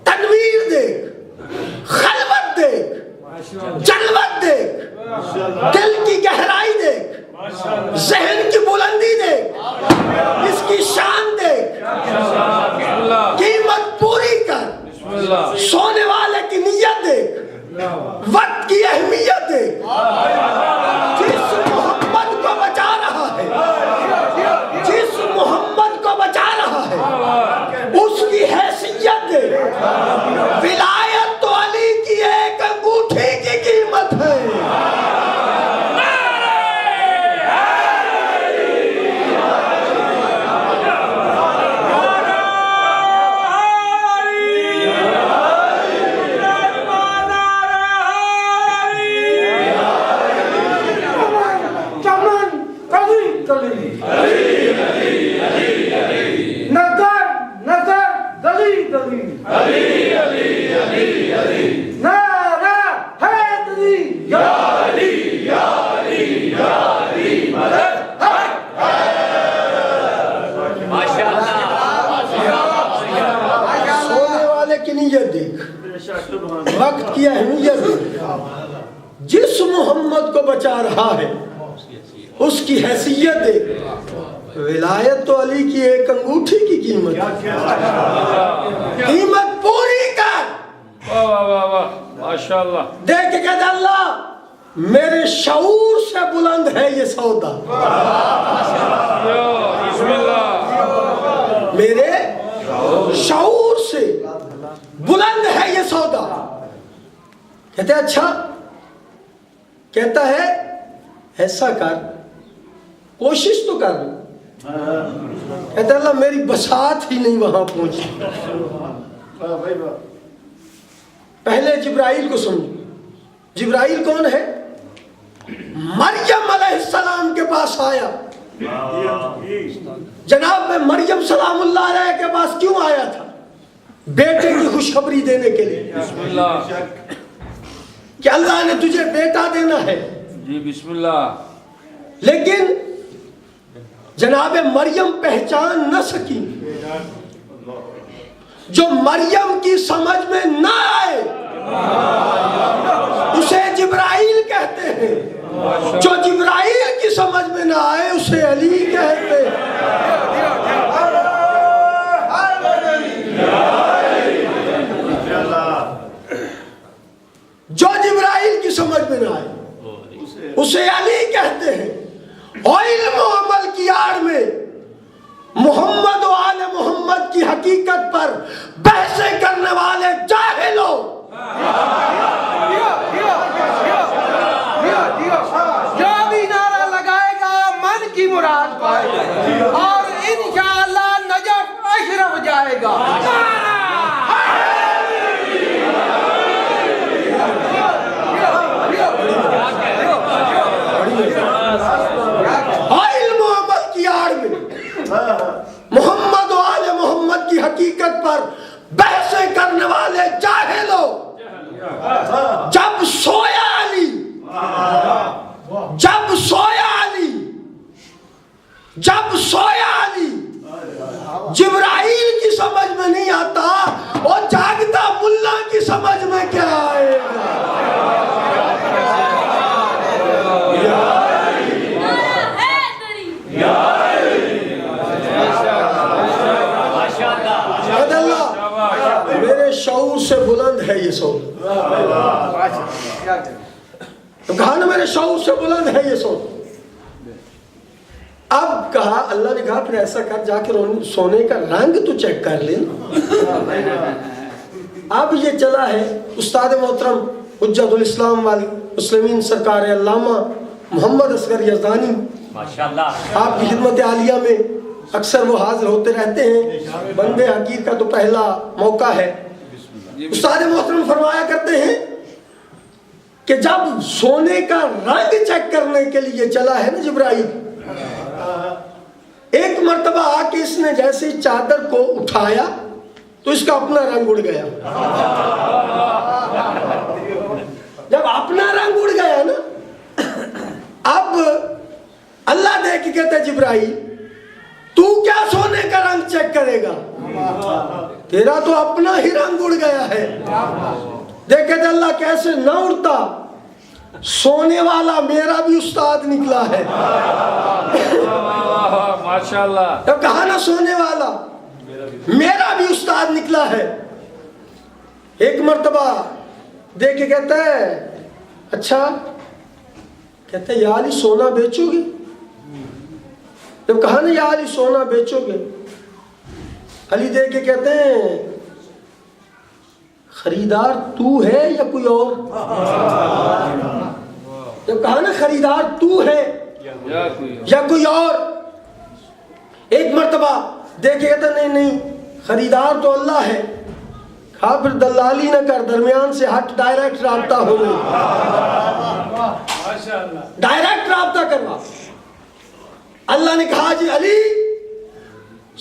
تنویر دیکھ، خلوت دیکھ، جلوت دیکھ، دل کی گہرائی دیکھ، ذہن کی بلندی دیکھ، اس کی شان دیکھ، قیمت پوری کر، سونے والے کی نیت دیکھ، وقت کی اہمیت دیکھ، جس محمد کو بچا رہا ہے، جس محمد کو بچا رہا ہے، اس کی حیثیت دیکھ، ولایت تو علی کی ایک انگوٹھی کی قیمت ہے۔ وقت کی اہمیت دیکھ، جس محمد کو بچا رہا ہے اس کی حیثیت دیکھ، ولایت تو علی کی ایک انگوٹھی کی قیمت، قیمت پوری کر، ماشاءاللہ، دیکھ کے کہتے اللہ میرے شعور سے بلند ہے یہ سودا، بسم اللہ، میرے شعور سے بلند ہے یہ سودا۔ کہتے اچھا، کہتا ہے ایسا کر، کوشش تو کر، کہتا اللہ میری بساط ہی نہیں وہاں پہنچی۔ پہلے جبرائیل کو سمجھو، جبرائیل کون ہے؟ مریم علیہ السلام کے پاس آیا۔ جناب میں مریم سلام اللہ علیہ کے پاس کیوں آیا تھا؟ بیٹے کی خوشخبری دینے کے لیے، بسم اللہ، کہ اللہ نے تجھے بیٹا دینا ہے۔ جی بسم اللہ، لیکن جناب مریم پہچان نہ سکی، جو مریم کی سمجھ میں نہ آئے اسے جبرائیل کہتے ہیں، جو جبرائیل کی سمجھ میں نہ آئے اسے علی کہتے ہیں۔ جو جبرائیل کی سمجھ میں نہ آئے اسے علی کہتے ہیں۔ اور علم و عمل کی آڑ میں محمد و آل محمد کی حقیقت پر بحثیں کرنے والے جاہلوں، جو بھی نعرہ لگائے گا من کی مراد پائے گا اور انشاءاللہ نجف اشرف جائے گا۔ علم و عمل کی آڑ میں محمد و آل محمد کی حقیقت پر بحثیں کرنے والے جاہلوں، تو کہا نا میرے شعور سے بلند ہے یہ سو. اب کہا اللہ نے کہا پھر ایسا کر جا کے سونے کا رنگ تو چیک کر لے. اب یہ چلا ہے استاد محترم حجت الاسلام والی مسلمین سرکار علامہ محمد اصغر یزدانی ماشاءاللہ آپ کی خدمت عالیہ میں اکثر وہ حاضر ہوتے رہتے ہیں. بندے حقیر کا تو پہلا موقع ہے. استاد محترم فرمایا کرتے ہیں کہ جب سونے کا رنگ چیک کرنے کے لیے چلا ہے نا جبرائیل, ایک مرتبہ آ کے اس نے جیسے چادر کو اٹھایا تو اس کا اپنا رنگ اڑ گیا. جب اپنا رنگ اڑ گیا نا, اب اللہ دیکھ کے کہتے جبرائیل تو کیا سونے کا رنگ چیک کرے گا, تیرا تو اپنا ہی رنگ اڑ گیا ہے. دیکھے تھے اللہ کیسے نہ اڑتا, سونے والا میرا بھی استاد نکلا ہے. ماشاءاللہ. جب کہا نا سونے والا میرا بھی استاد نکلا ہے. ایک مرتبہ دیکھ کے کہتا ہے اچھا, کہتا ہے یا علی سونا بیچو گے؟ جب کہا نا یا علی سونا بیچو گے, علی دیکھ کے کہتے ہیں خریدار تو ہے یا کوئی اور؟ جب کہا نا خریدار تو ہے یا کوئی اور, ایک مرتبہ دیکھے کہتا نہیں نہیں خریدار تو اللہ ہے. کہا پھر دلالی نہ کر, درمیان سے ہٹ, ڈائریکٹ رابطہ ہو گئی, ڈائریکٹ رابطہ کروا. اللہ نے کہا جی علی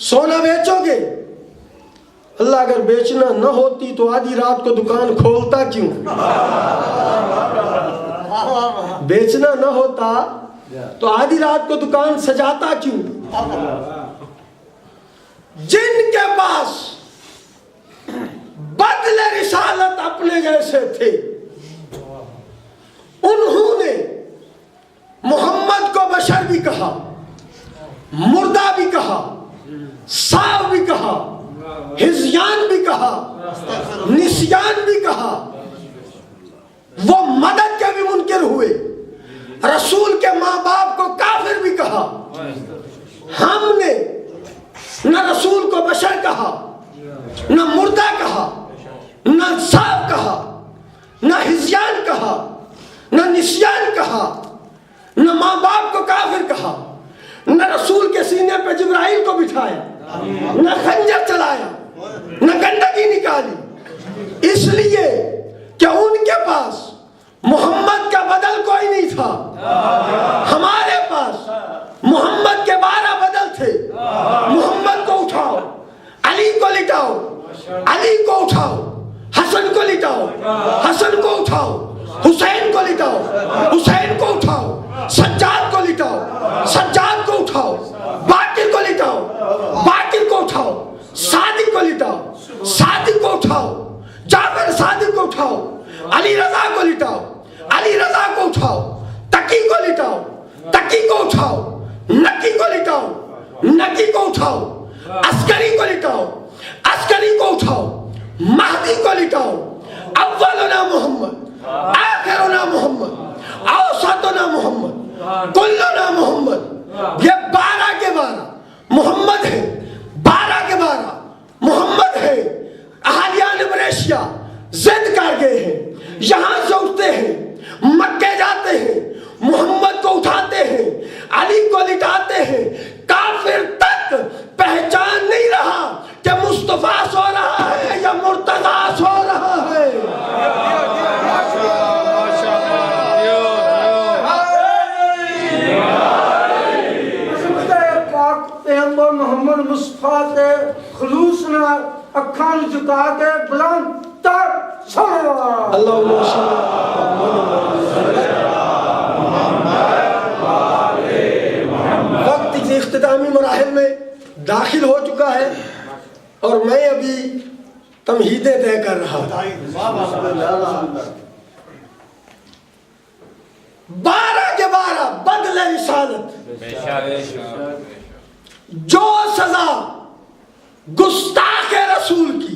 سونا بیچو گے؟ اللہ اگر بیچنا نہ ہوتی تو آدھی رات کو دکان کھولتا کیوں؟ بیچنا نہ ہوتا تو آدھی رات کو دکان سجاتا کیوں؟ جن کے پاس بدل رسالت اپنے جیسے تھے انہوں نے محمد کو بشر بھی کہا, مردہ بھی کہا, صاف بھی کہا, ہزیان بھی کہا, نسیان بھی کہا. وہ مدد کے بھی منکر ہوئے, رسول کے ماں باپ کو کافر بھی کہا. ہم نے نہ رسول کو بشر کہا, نہ مردہ کہا, نہ صاف کہا, نہ ہزیان کہا, نہ نسیان کہا, نہ ماں باپ کو کافر کہا, نہ رسول کے سینے پہ جبرائیل کو بٹھایا, نہ خنجر چلایا, نہ گندگی نکالی. اس لیے کہ ان کے پاس محمد کا بدل کوئی نہیں تھا. ہمارے پاس محمد کے 12 بدل تھے. محمد کو اٹھاؤ, علی کو لٹاؤ, علی کو اٹھاؤ, حسن کو لٹاؤ, حسن کو اٹھاؤ, حسین کو لٹاؤ, حسین کو اٹھاؤ, سجاد کو لٹاؤ, سجاد کو اٹھاؤ, باقر کو لٹاؤ, باقر کو اٹھاؤ, صادق کو لٹاؤ, صادق کو اٹھاؤ, جعفر صادق کو اٹھاؤ, علی رضا کو لٹاؤ, علی رضا کو اٹھاؤ, تقی کو لٹاؤ, تقی کو اٹھاؤ, نکی کو لٹاؤ, نکی کو اٹھاؤ, عسکری کو لٹاؤ, عسکری کو اٹھاؤ, مہدی کو لٹاؤ. اولنا محمد, آخرنا محمد, اوسطنا محمد, کلنا محمد. یہ 12 کے 12 محمد ہے, 12 کے 12 محمد ہے. اہالیان بریشیا ضد کر گئے ہیں, یہاں سے اٹھتے ہیں, مکے جاتے ہیں, محمد کو اٹھاتے ہیں, علی کو لٹاتے ہیں. کافر تک پہچان نہیں رہا کہ مصطفیٰ سو رہا ہے یا مرتضیٰ سو رہا ہے. پیغمبر محمد مصطفیٰ کے خلوص نے اکھان جھکا کے بلند تر صلوات. اللہم صلی وقت کے اختتامی مراحل میں داخل ہو چکا ہے اور میں ابھی تمہیدیں طے کر رہا ہوں. 12 کے 12 بدل رسالت, جو سزا گستاخ رسول کی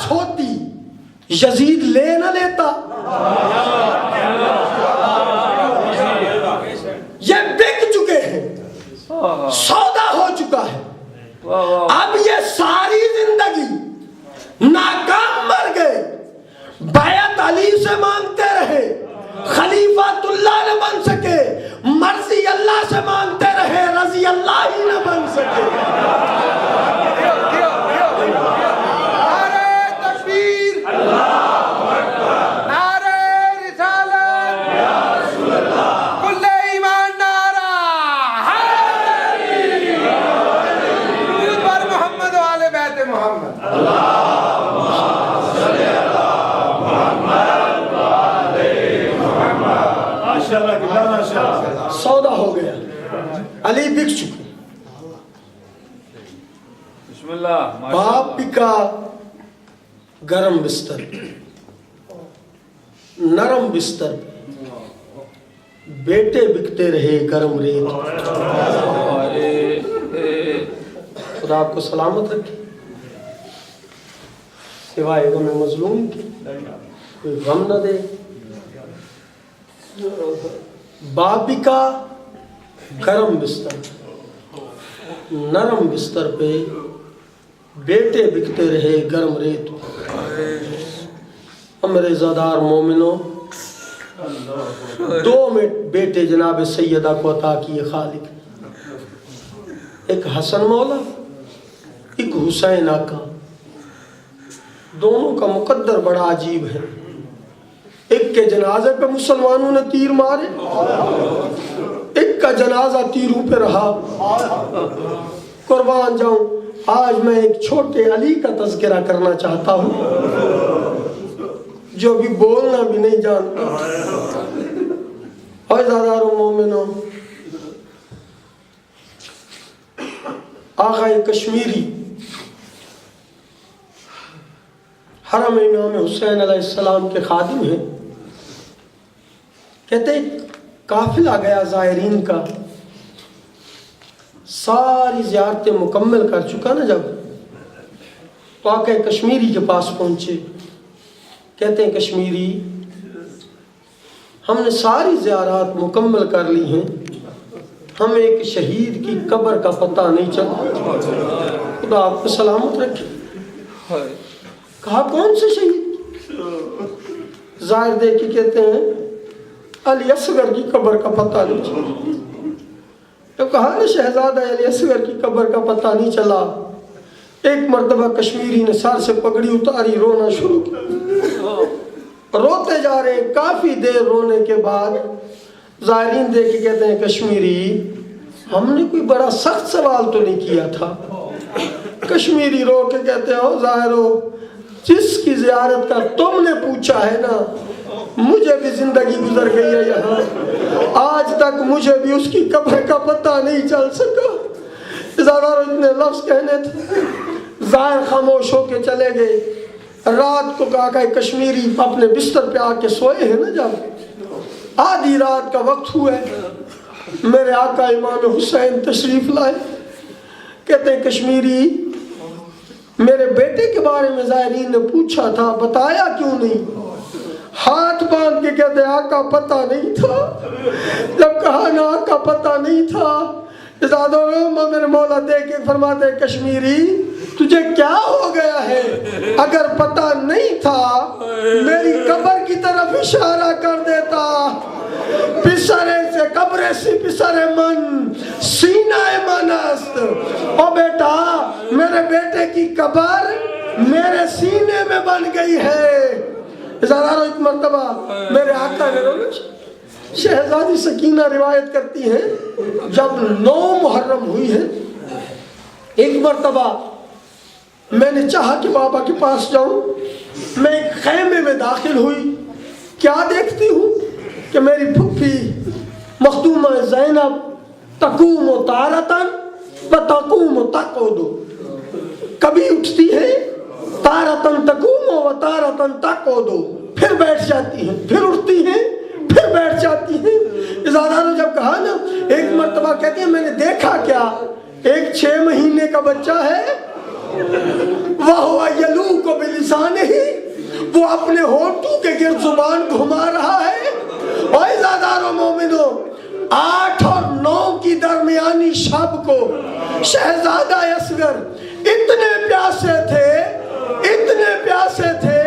پاس ہوتی یزید لے نہ لیتا. یہ بک چکے ہیں, سودا ہو چکا ہے. اب یہ ساری زندگی ناکام مر گئے, بیعت علی سے مانگتے رہے, خلیفۃ اللہ نہ بن سکے, مرضی اللہ سے مانگتے رہے, رضی اللہ ہی نہ بن سکے. نعرہ تکبیر, نعرہ رسالت, کل ایمان نعرہ حیدری, درود بر محمد و آل بیت محمد. سودا ہو گیا, علی بک چکے. بسم اللہ. باپ بکا گرم بستر, نرم بستر, بیٹے بکتے رہے گرم ریت. خدا آپ کو سلامت رکھے, سوائے غم مظلوم کی کوئی غم نہ دے. باپ کا گرم بستر, نرم بستر پہ بیٹے بکتے رہے گرم ریت. امر زادار مومنوں, 2 بیٹے جناب سیدہ کو عطا کیے خالق, ایک حسن مولا, ایک حسین آقا. دونوں کا مقدر بڑا عجیب ہے. ایک کے جنازے پہ مسلمانوں نے تیر مارے, ایک کا جنازہ تیروں پہ رہا. قربان جاؤں, آج میں ایک چھوٹے علی کا تذکرہ کرنا چاہتا ہوں جو بھی بولنا بھی نہیں جانتا. اور عزیزان و مومنوں, آقا کشمیری حرم امام حسین علیہ السلام کے خادم ہیں. کہتے ہیں قافلہ گیا زائرین کا, ساری زیارتیں مکمل کر چکا نا جب, تو آقا کشمیری کے پاس پہنچے. کہتے ہیں کشمیری, ہم نے ساری زیارات مکمل کر لی ہیں, ہمیں ایک شہید کی قبر کا پتہ نہیں چلا. خدا آپ کو سلامت رکھے. کہا کون سے شہید؟ ظاہر دے کے کہتے ہیں علی اصغر کی قبر کا پتہ نہیں چلا. تو کہا نا شہزادہ علی اصغر کی قبر کا پتہ نہیں چلا. ایک مرتبہ کشمیری نے سر سے پگڑی اتاری, رونا شروع کیا. روتے جا رہے, کافی دیر رونے کے بعد زائرین دیکھ کے کہتے ہیں کشمیری, ہم نے کوئی بڑا سخت سوال تو نہیں کیا تھا. کشمیری رو کے کہتے ہیں ظاہر ہو, جس کی زیارت کا تم نے پوچھا ہے نا, مجھے بھی زندگی گزر گئی ہے یہاں, آج تک مجھے بھی اس کی قبر کا پتہ نہیں چل سکا. زیادہ اتنے لفظ کہنے تھے, ظاہر خاموش ہو کے چلے گئے. رات کو کہا کہ کشمیری اپنے بستر پہ آ کے سوئے ہیں نا, جب آدھی رات کا وقت ہوا ہے, میرے آقا امام حسین تشریف لائے. کہتے ہیں کشمیری, میرے بیٹے کے بارے میں زائرین نے پوچھا تھا, بتایا کیوں نہیں؟ ہاتھ باندھ کے کہتے ہیں آقا پتہ نہیں تھا. جب کہا نا آقا پتہ نہیں تھا, میرے مولا دیکھ کے فرماتے ہیں کشمیری تجھے کیا ہو گیا ہے؟ اگر پتہ نہیں تھا میری قبر کی طرف اشارہ کر دیتا. پسرے سے قبرے سے پسرے من سینہ منست. او بیٹا, میرے بیٹے کی قبر میرے سینے میں بن گئی ہے. ذرا ایک مرتبہ میرے آقا نے شہزادی سکینہ روایت کرتی ہیں, جب 9 محرم ہوئی ہے, ایک مرتبہ میں نے چاہا کہ بابا کے پاس جاؤں. میں ایک خیمے میں داخل ہوئی, کیا دیکھتی ہوں کہ میری پھپھی مخدومہ زینب تقوم تارتن و تقوم تقعد, کبھی اٹھتی ہے تارتن تقوم و تارتن تقعد, پھر بیٹھ جاتی ہیں, پھر اٹھتی ہیں, پھر بیٹھ جاتی ہیں. زیادہ نے جب کہا نا, ایک مرتبہ کہتی ہیں میں نے دیکھا کیا, ایک 6 مہینے کا بچہ ہے, وَهُوَ يَلُوكُ بِلِسَانِ وہ اپنے ہونٹوں کے گرد زبان گھما رہا ہے. اور عزادارو مومنو، 8 اور 9 کی درمیانی شب کو شہزادہ اصغر اتنے پیاسے تھے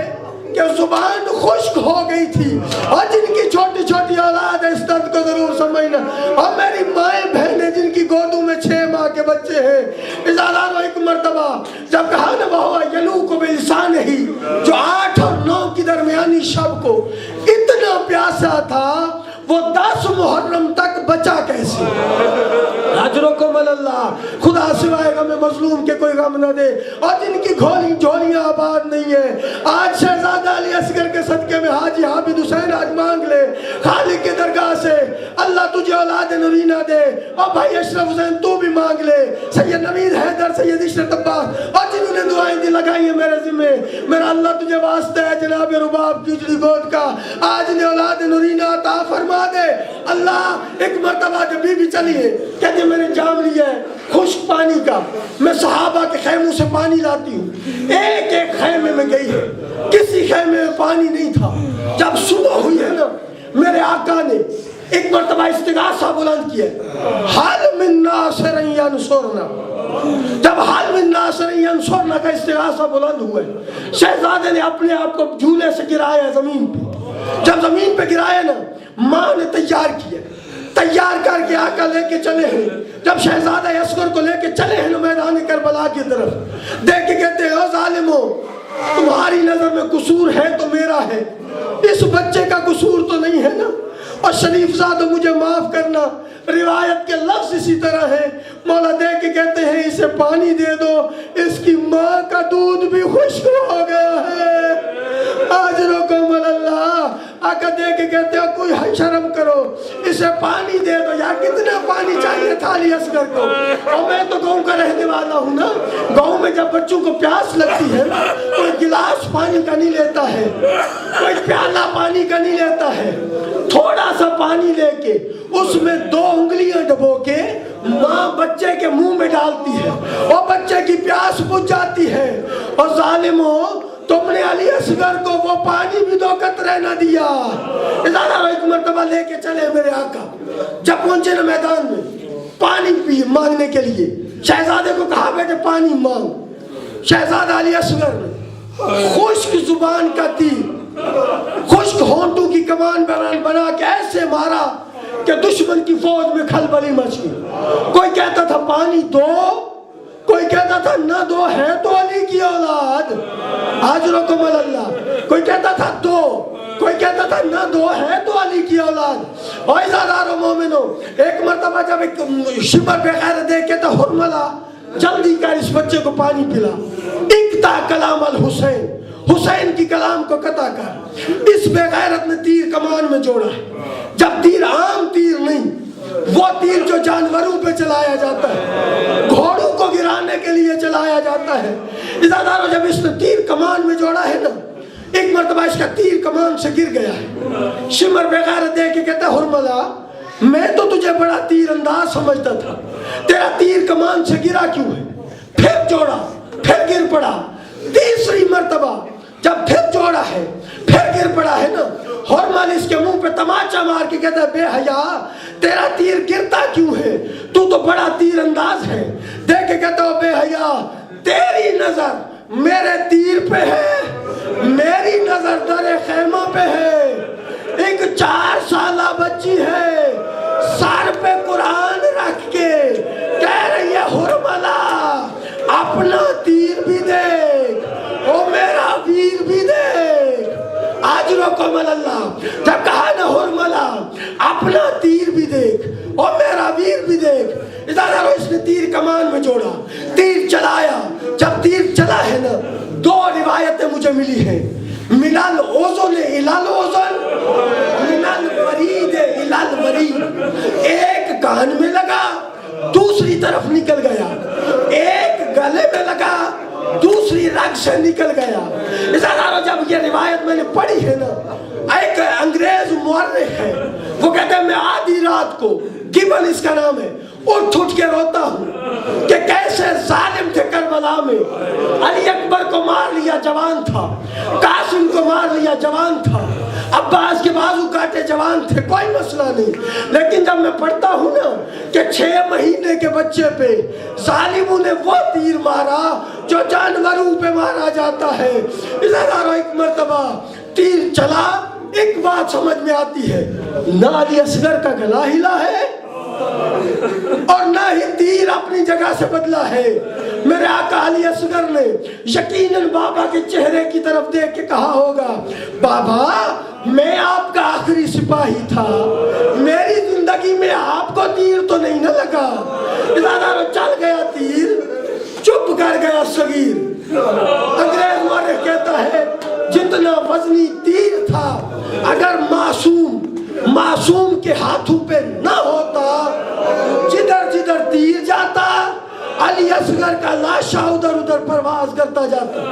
کہ زبان خشک ہو گئی تھی. اور جن کی چھوٹی چھوٹی اولاد ہے اس درد کو ضرور سمجھنا. اور میری مائیں بہنیں جن کی گودوں میں 6 ماہ کے بچے ہیں، ازالانو ایک مرتبہ جب کہا نا وہ یلو کو بلسان ہی، جو 8 اور 9 کی درمیانی شب کو اتنا پیاسا تھا، وہ 10 محرم تک بچا کیسے؟ اجرکم اللہ. خدا سوائے غم مظلوم کے کوئی غم نہ دے. اور جن کی جھولیاں آباد نہیں ہیں، آج شہزادہ علی اصغر کے صدقے میں حاجی عابد حسین آج مانگ لے خالق کے درگاہ سے، اللہ تجھے اولاد نورینہ دے. اور بھائی اشرف حسین تو بھی مانگ لے، سید نوید حیدر، سید عشرت عباس، اور جنہوں نے دعائیں دی لگائی ہیں میرے ذمہ، میرا اللہ تجھے واسطہ ہے جناب رباب کی اجلی گود کا، آج نے اولاد نورینہ عطا فرما دے. اللہ ایک مرتبہ جب بی بی چلی ہے، کہتے میں نے جام لیا ہے خشک پانی کا، میں صحابہ کے خیموں سے پانی لاتی ہوں. ایک ایک خیمے میں گئی ہے، کسی خیمے میں پانی نہیں تھا. جب صبح ہوئی ہے نا، میرے آقا نے ایک مرتبہ استغاثہ بلند کیا، حال من ناصر ینصرنا. جب حال من ناصر ینصرنا کا استغاثہ بلند ہوا ہے، شہزادے نے اپنے آپ کو جھولے سے گرایا زمین پہ. جب زمین پہ گرایا نا، ماں نے تیار کیا، تیار کر کے آقا لے کے چلے ہیں. جب شہزادہ اصغر کو لے کے چلے ہیں میدان کربلا کی طرف، دیکھ کے کہتے ہیں او ظالمو، تمہاری نظر میں قصور ہے تو میرا ہے، اس بچے کا قصور تو نہیں ہے نا. اور شریف زادو مجھے معاف کرنا، روایت کے لفظ اسی طرح ہے. مولا دیکھ کے کہتے ہیں اسے پانی دے دو، اس کی ماں کا دودھ بھی خشک ہو گیا ہے. اجرکم اللہ. آقا دیکھ کے کہتے ہیں کوئی شرم کرو، اسے پانی دے دو. یا کتنا پانی چاہیے تھا علی اصغر کو؟ اور میں تو گاؤں کا رہنے والا ہوں نا، گاؤں میں جب بچوں کو پیاس لگتی ہے، کوئی گلاس پانی کا نہیں لیتا ہے، کوئی پیالہ پانی کا نہیں لیتا ہے. تھوڑا سا پانی لے کے اس میں 2 انگلیاں ڈبو کے ماں بچے کے منہ میں ڈالتی ہے اور بچے کی پیاس بجھ جاتی ہے. اور ظالمو، تم نے علی اصغر کو وہ پانی بھی 2 قطرے نہ دیا. ادارہ ایک مرتبہ لے کے چلے میرے آقا، جب پہنچے نا میدان میں پانی مانگنے کے لیے، شہزادے کو کہا بیٹے پانی مانگ. شہزادہ علی اصغر نے خشک زبان کا تیر، خشک ہونٹوں کی کمان بنا کے ایسے مارا کہ دشمن کی فوج میں کھلبلی مچ گئی. کوئی کہتا تھا پانی دو، کوئی کہتا تھا نہ دو، ہے تو علی کی اولاد. اجرکم اللہ. کوئی کہتا تھا دو، کوئی کہتا تھا نہ دو، ہے تو علی کی اولاد. اور عزادارو مومنو، ایک مرتبہ جب ایک شمر بے غیرت دیکھ کے تھا، حرملہ جلدی کر اس بچے کو پانی پلا. اقطع کلام الحسین، حسین کی کلام کو قطع کر. اس بے غیرت نے تیر کمان میں جوڑا ہے. جب تیر عام تیر نہیں، وہ تیر جو جانوروں پہ چلایا جاتا ہے، گھوڑوں کو گرانے کے لیے چلایا جاتا ہے. عزادارو جب اس نے تیر کمان میں جوڑا ہے نا، ایک مرتبہ اس کا تیر کمان سے گر گیا ہے. شمر بے غیرت دیکھ کے کہتا ہے حرملہ، میں تو تجھے بڑا تیر انداز سمجھتا تھا، تیرا تیر کمان سے گرا کیوں ہے؟ پھر جوڑا، پھر گر پڑا. تیسری مرتبہ جب پھر جوڑا ہے، پھر گر پڑا ہے نا، حرمل اس کے منہ پہ تماچا مار کے کہتا ہے بے حیا، تیرا تیر گرتا کیوں ہے؟ تو بڑا تیر انداز ہے. دیکھ کے کہتا ہے بے حیا، تیری نظر میرے تیر پہ ہے، میری نظر در خیمہ پہ ہے. ایک 4 سالہ بچی ہے، سر پہ قرآن رکھ کے کہہ رہی ہے حرملہ اپنا تیر بھی دیکھ، او میرا ویر بھی دیکھ. اجرکم اللہ. جب کہا نا حرملہ اپنا تیر بھی دیکھ اور میرا ویر بھی دیکھ، ادھر اس نے تیر کمان میں جوڑا، تیر چلایا. جب تیر چلا ہے نا، 2 روایتیں مجھے ملی ہیں، من الاذن الی الاذن، من الورید الی الورید. ایک کان میں لگا، دوسری طرف نکل گیا، ایک گلے میں لگا، دوسری رگ سے نکل گیا. جب یہ روایت میں نے پڑھی ہے نا، ایک انگریز مورخ ہے، وہ کہتے ہیں میں آدھی رات کو، گبن اس کا نام ہے، اٹھ کے روتا ہوں کہ کیسے ظالم تھے کربلا کربلا میں علی اکبر کو مار لیا جوان تھا، قاسم کو مار لیا جوان تھا، عباس کے بازو کاٹے جوان تھے، کوئی مسئلہ نہیں، لیکن جب میں پڑھتا ہوں نا کہ 6 مہینے کے بچے پہ ظالموں نے وہ تیر مارا جو جانوروں پہ مارا جاتا ہے، ایک مرتبہ تیر چلا، ایک بات سمجھ میں آتی ہے، نہ علی اصغر کا گلا ہلا ہے اور نہ ہی تیر اپنی جگہ سے بدلا ہے۔ میرے آقا علی اصغر نے یقیناً بابا کے چہرے کی طرف دیکھ کے کہا ہوگا، بابا میں آپ کا آخری سپاہی تھا، میری زندگی میں آپ کو تیر تو نہیں نہ لگا۔ چل گیا تیر، چپ کر گیا صغیر۔ انگریز مورخ کہتا ہے جتنا وزنی تیر تھا اگر معصوم کے ہاتھوں پہ نہ ہوتا، جدھر جدھر تیر جاتا علی اصغر کا لاشا ادھر ادھر پرواز کرتا جاتا۔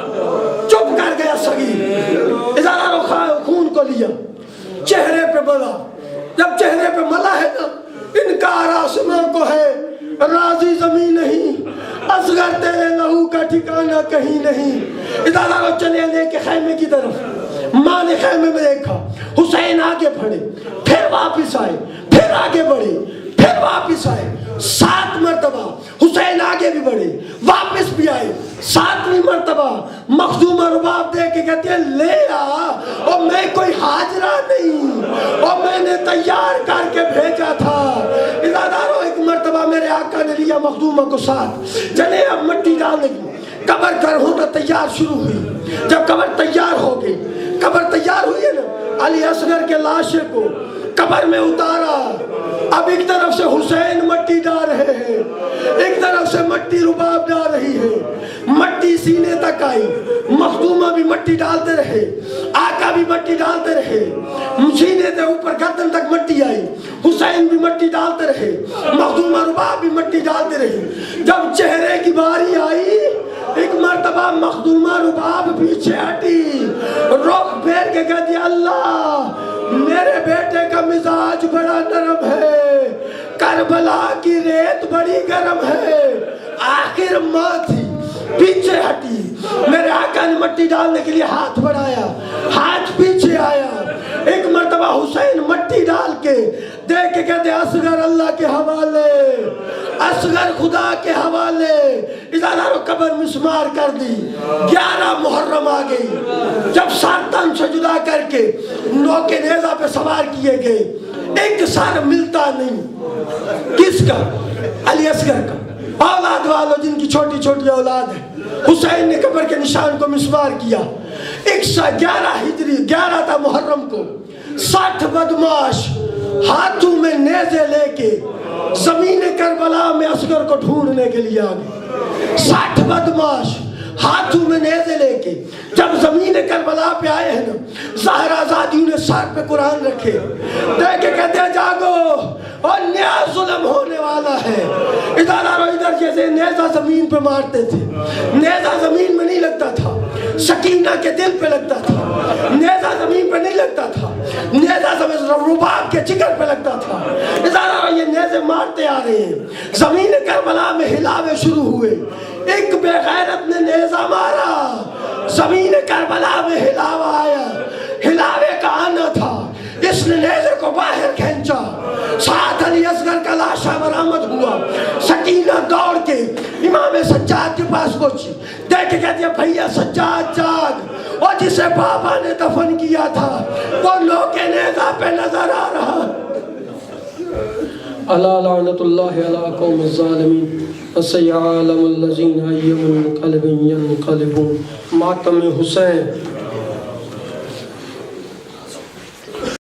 چپ کر گیا صغیر، ادارہ خون کو لیا، چہرے پہ ملا، جب چہرے پہ ملا ہے نا، انکار آسمان کو ہے، راضی زمین نہیں، اصغر تیرے لہو کا ٹھکانہ کہیں نہیں۔ ادارہ چلے لے کے خیمے کی طرف، ماں نے خیمے میں دیکھا، حسین آگے بڑھے، پھر واپس آئے، پھر آگے بڑھے، پھر واپس آئے، 7 مرتبہ حسین آگے بھی بڑھے، واپس بھی آئے، 7ویں مرتبہ مخدومہ رباب دے کے کہتے ہیں لے آ، اور میں کوئی حاجرہ نہیں، اور میں نے تیار کر کے بھیجا تھا۔ اداروں ایک مرتبہ میرے آقا نے لیا مخدومہ کو ساتھ، چلے اب مٹی ڈالنے کی، قبر کر ہونا تیار شروع ہوئی۔ جب قبر تیار ہو گئی، قبر تیار ہوئی ہے نا، علی اصغر کے لاشے کو قبر میں اتارا، اب ایک طرف سے حسین مٹی ڈال رہے ہیں، ایک طرف سے مٹی رباب ڈال رہی ہے، مٹی سینے تک آئی، مخدومہ بھی مٹی ڈالتے رہے، آقا بھی مٹی ڈالتے رہے، سینے سے اوپر گردن تک مٹی آئی، حسین بھی مٹی ڈالتے رہے، مخدومہ رباب بھی مٹی ڈالتے رہے۔ جب چہرے کی باری آئی، ایک مرتبہ مخدومہ رباب پیچھے ہٹی، رخ پھیر کے کہہ دیا اللہ میرے بیٹے کا مزاج بڑا نرم ہے، کربلا کی ریت بڑی گرم ہے۔ آخر ماں تھی، پیچھے ہٹی، میرے آقا نے مٹی ڈالنے کے لیے ہاتھ بڑھایا، ہاتھ پیچھے آیا، ایک مرتبہ حسین مٹی ڈال کے دیکھ کے کہتے اصغر اللہ کے حوالے، اصغر خدا کے حوالے۔ ادارہ قبر مسمار کر دی، 11 محرم آ گئی، جب سر تن سے جدا کر کے نوکے نیزہ پہ سوار کیے گئے، ایک سر ملتا نہیں، کس کا؟ علی اصغر کا۔ اولاد والوں جن کی چھوٹی چھوٹی اولاد ہے، حسین نے قبر کے نشان کو مسمار کیا۔ 11 ہجری 11 تھا محرم کو، 60 بدماش ہاتھوں میں نیزے لے کے زمین کربلا میں اصغر کو ڈھونڈنے کے لیے آ گئے۔ 60 بدماش ہاتھوں میں نیزے لے کے جب زمین کربلا پہ آئے ہیں نا، زہرا زادیوں نے سر پہ قرآن رکھے، دیکھ کے کہتے ہیں جاگو اور نیا ظلم ہونے والا ہے۔ ادھر جیسے نیزہ زمین پہ مارتے تھے، نیزہ زمین میں نہیں لگتا تھا، سکینہ کے دل پہ لگتا تھا، نیزہ زمین پہ نہیں لگتا تھا، نیزہ رباب کے جگر پہ لگتا تھا۔ یہ نیزے مارتے آ رہے ہیں، زمین کربلا میں ہلاوے شروع ہوئے، ایک بے غیرت نے نیزہ مارا، زمین کربلا میں ہلاوا آیا، ہلاوے کا آنا تھا، اس نے نیزے کو باہر کھینچا، ساتھ علی اصغر کا لاشا برآمد ہوا۔ سکینہ دوڑ کے امام سجاد کے پاس پہنچی، دیکھ کے کہتی ہے بھیا سجاد جاگ، اور جسے بابا نے دفن کیا تھا وہ نوکے نیزہ پہ نظر آ رہا۔ الا لعنت اللہ علی قوم الظالمین وسيعلم الذين أي منقلب ينقلبون۔ ماتم حسین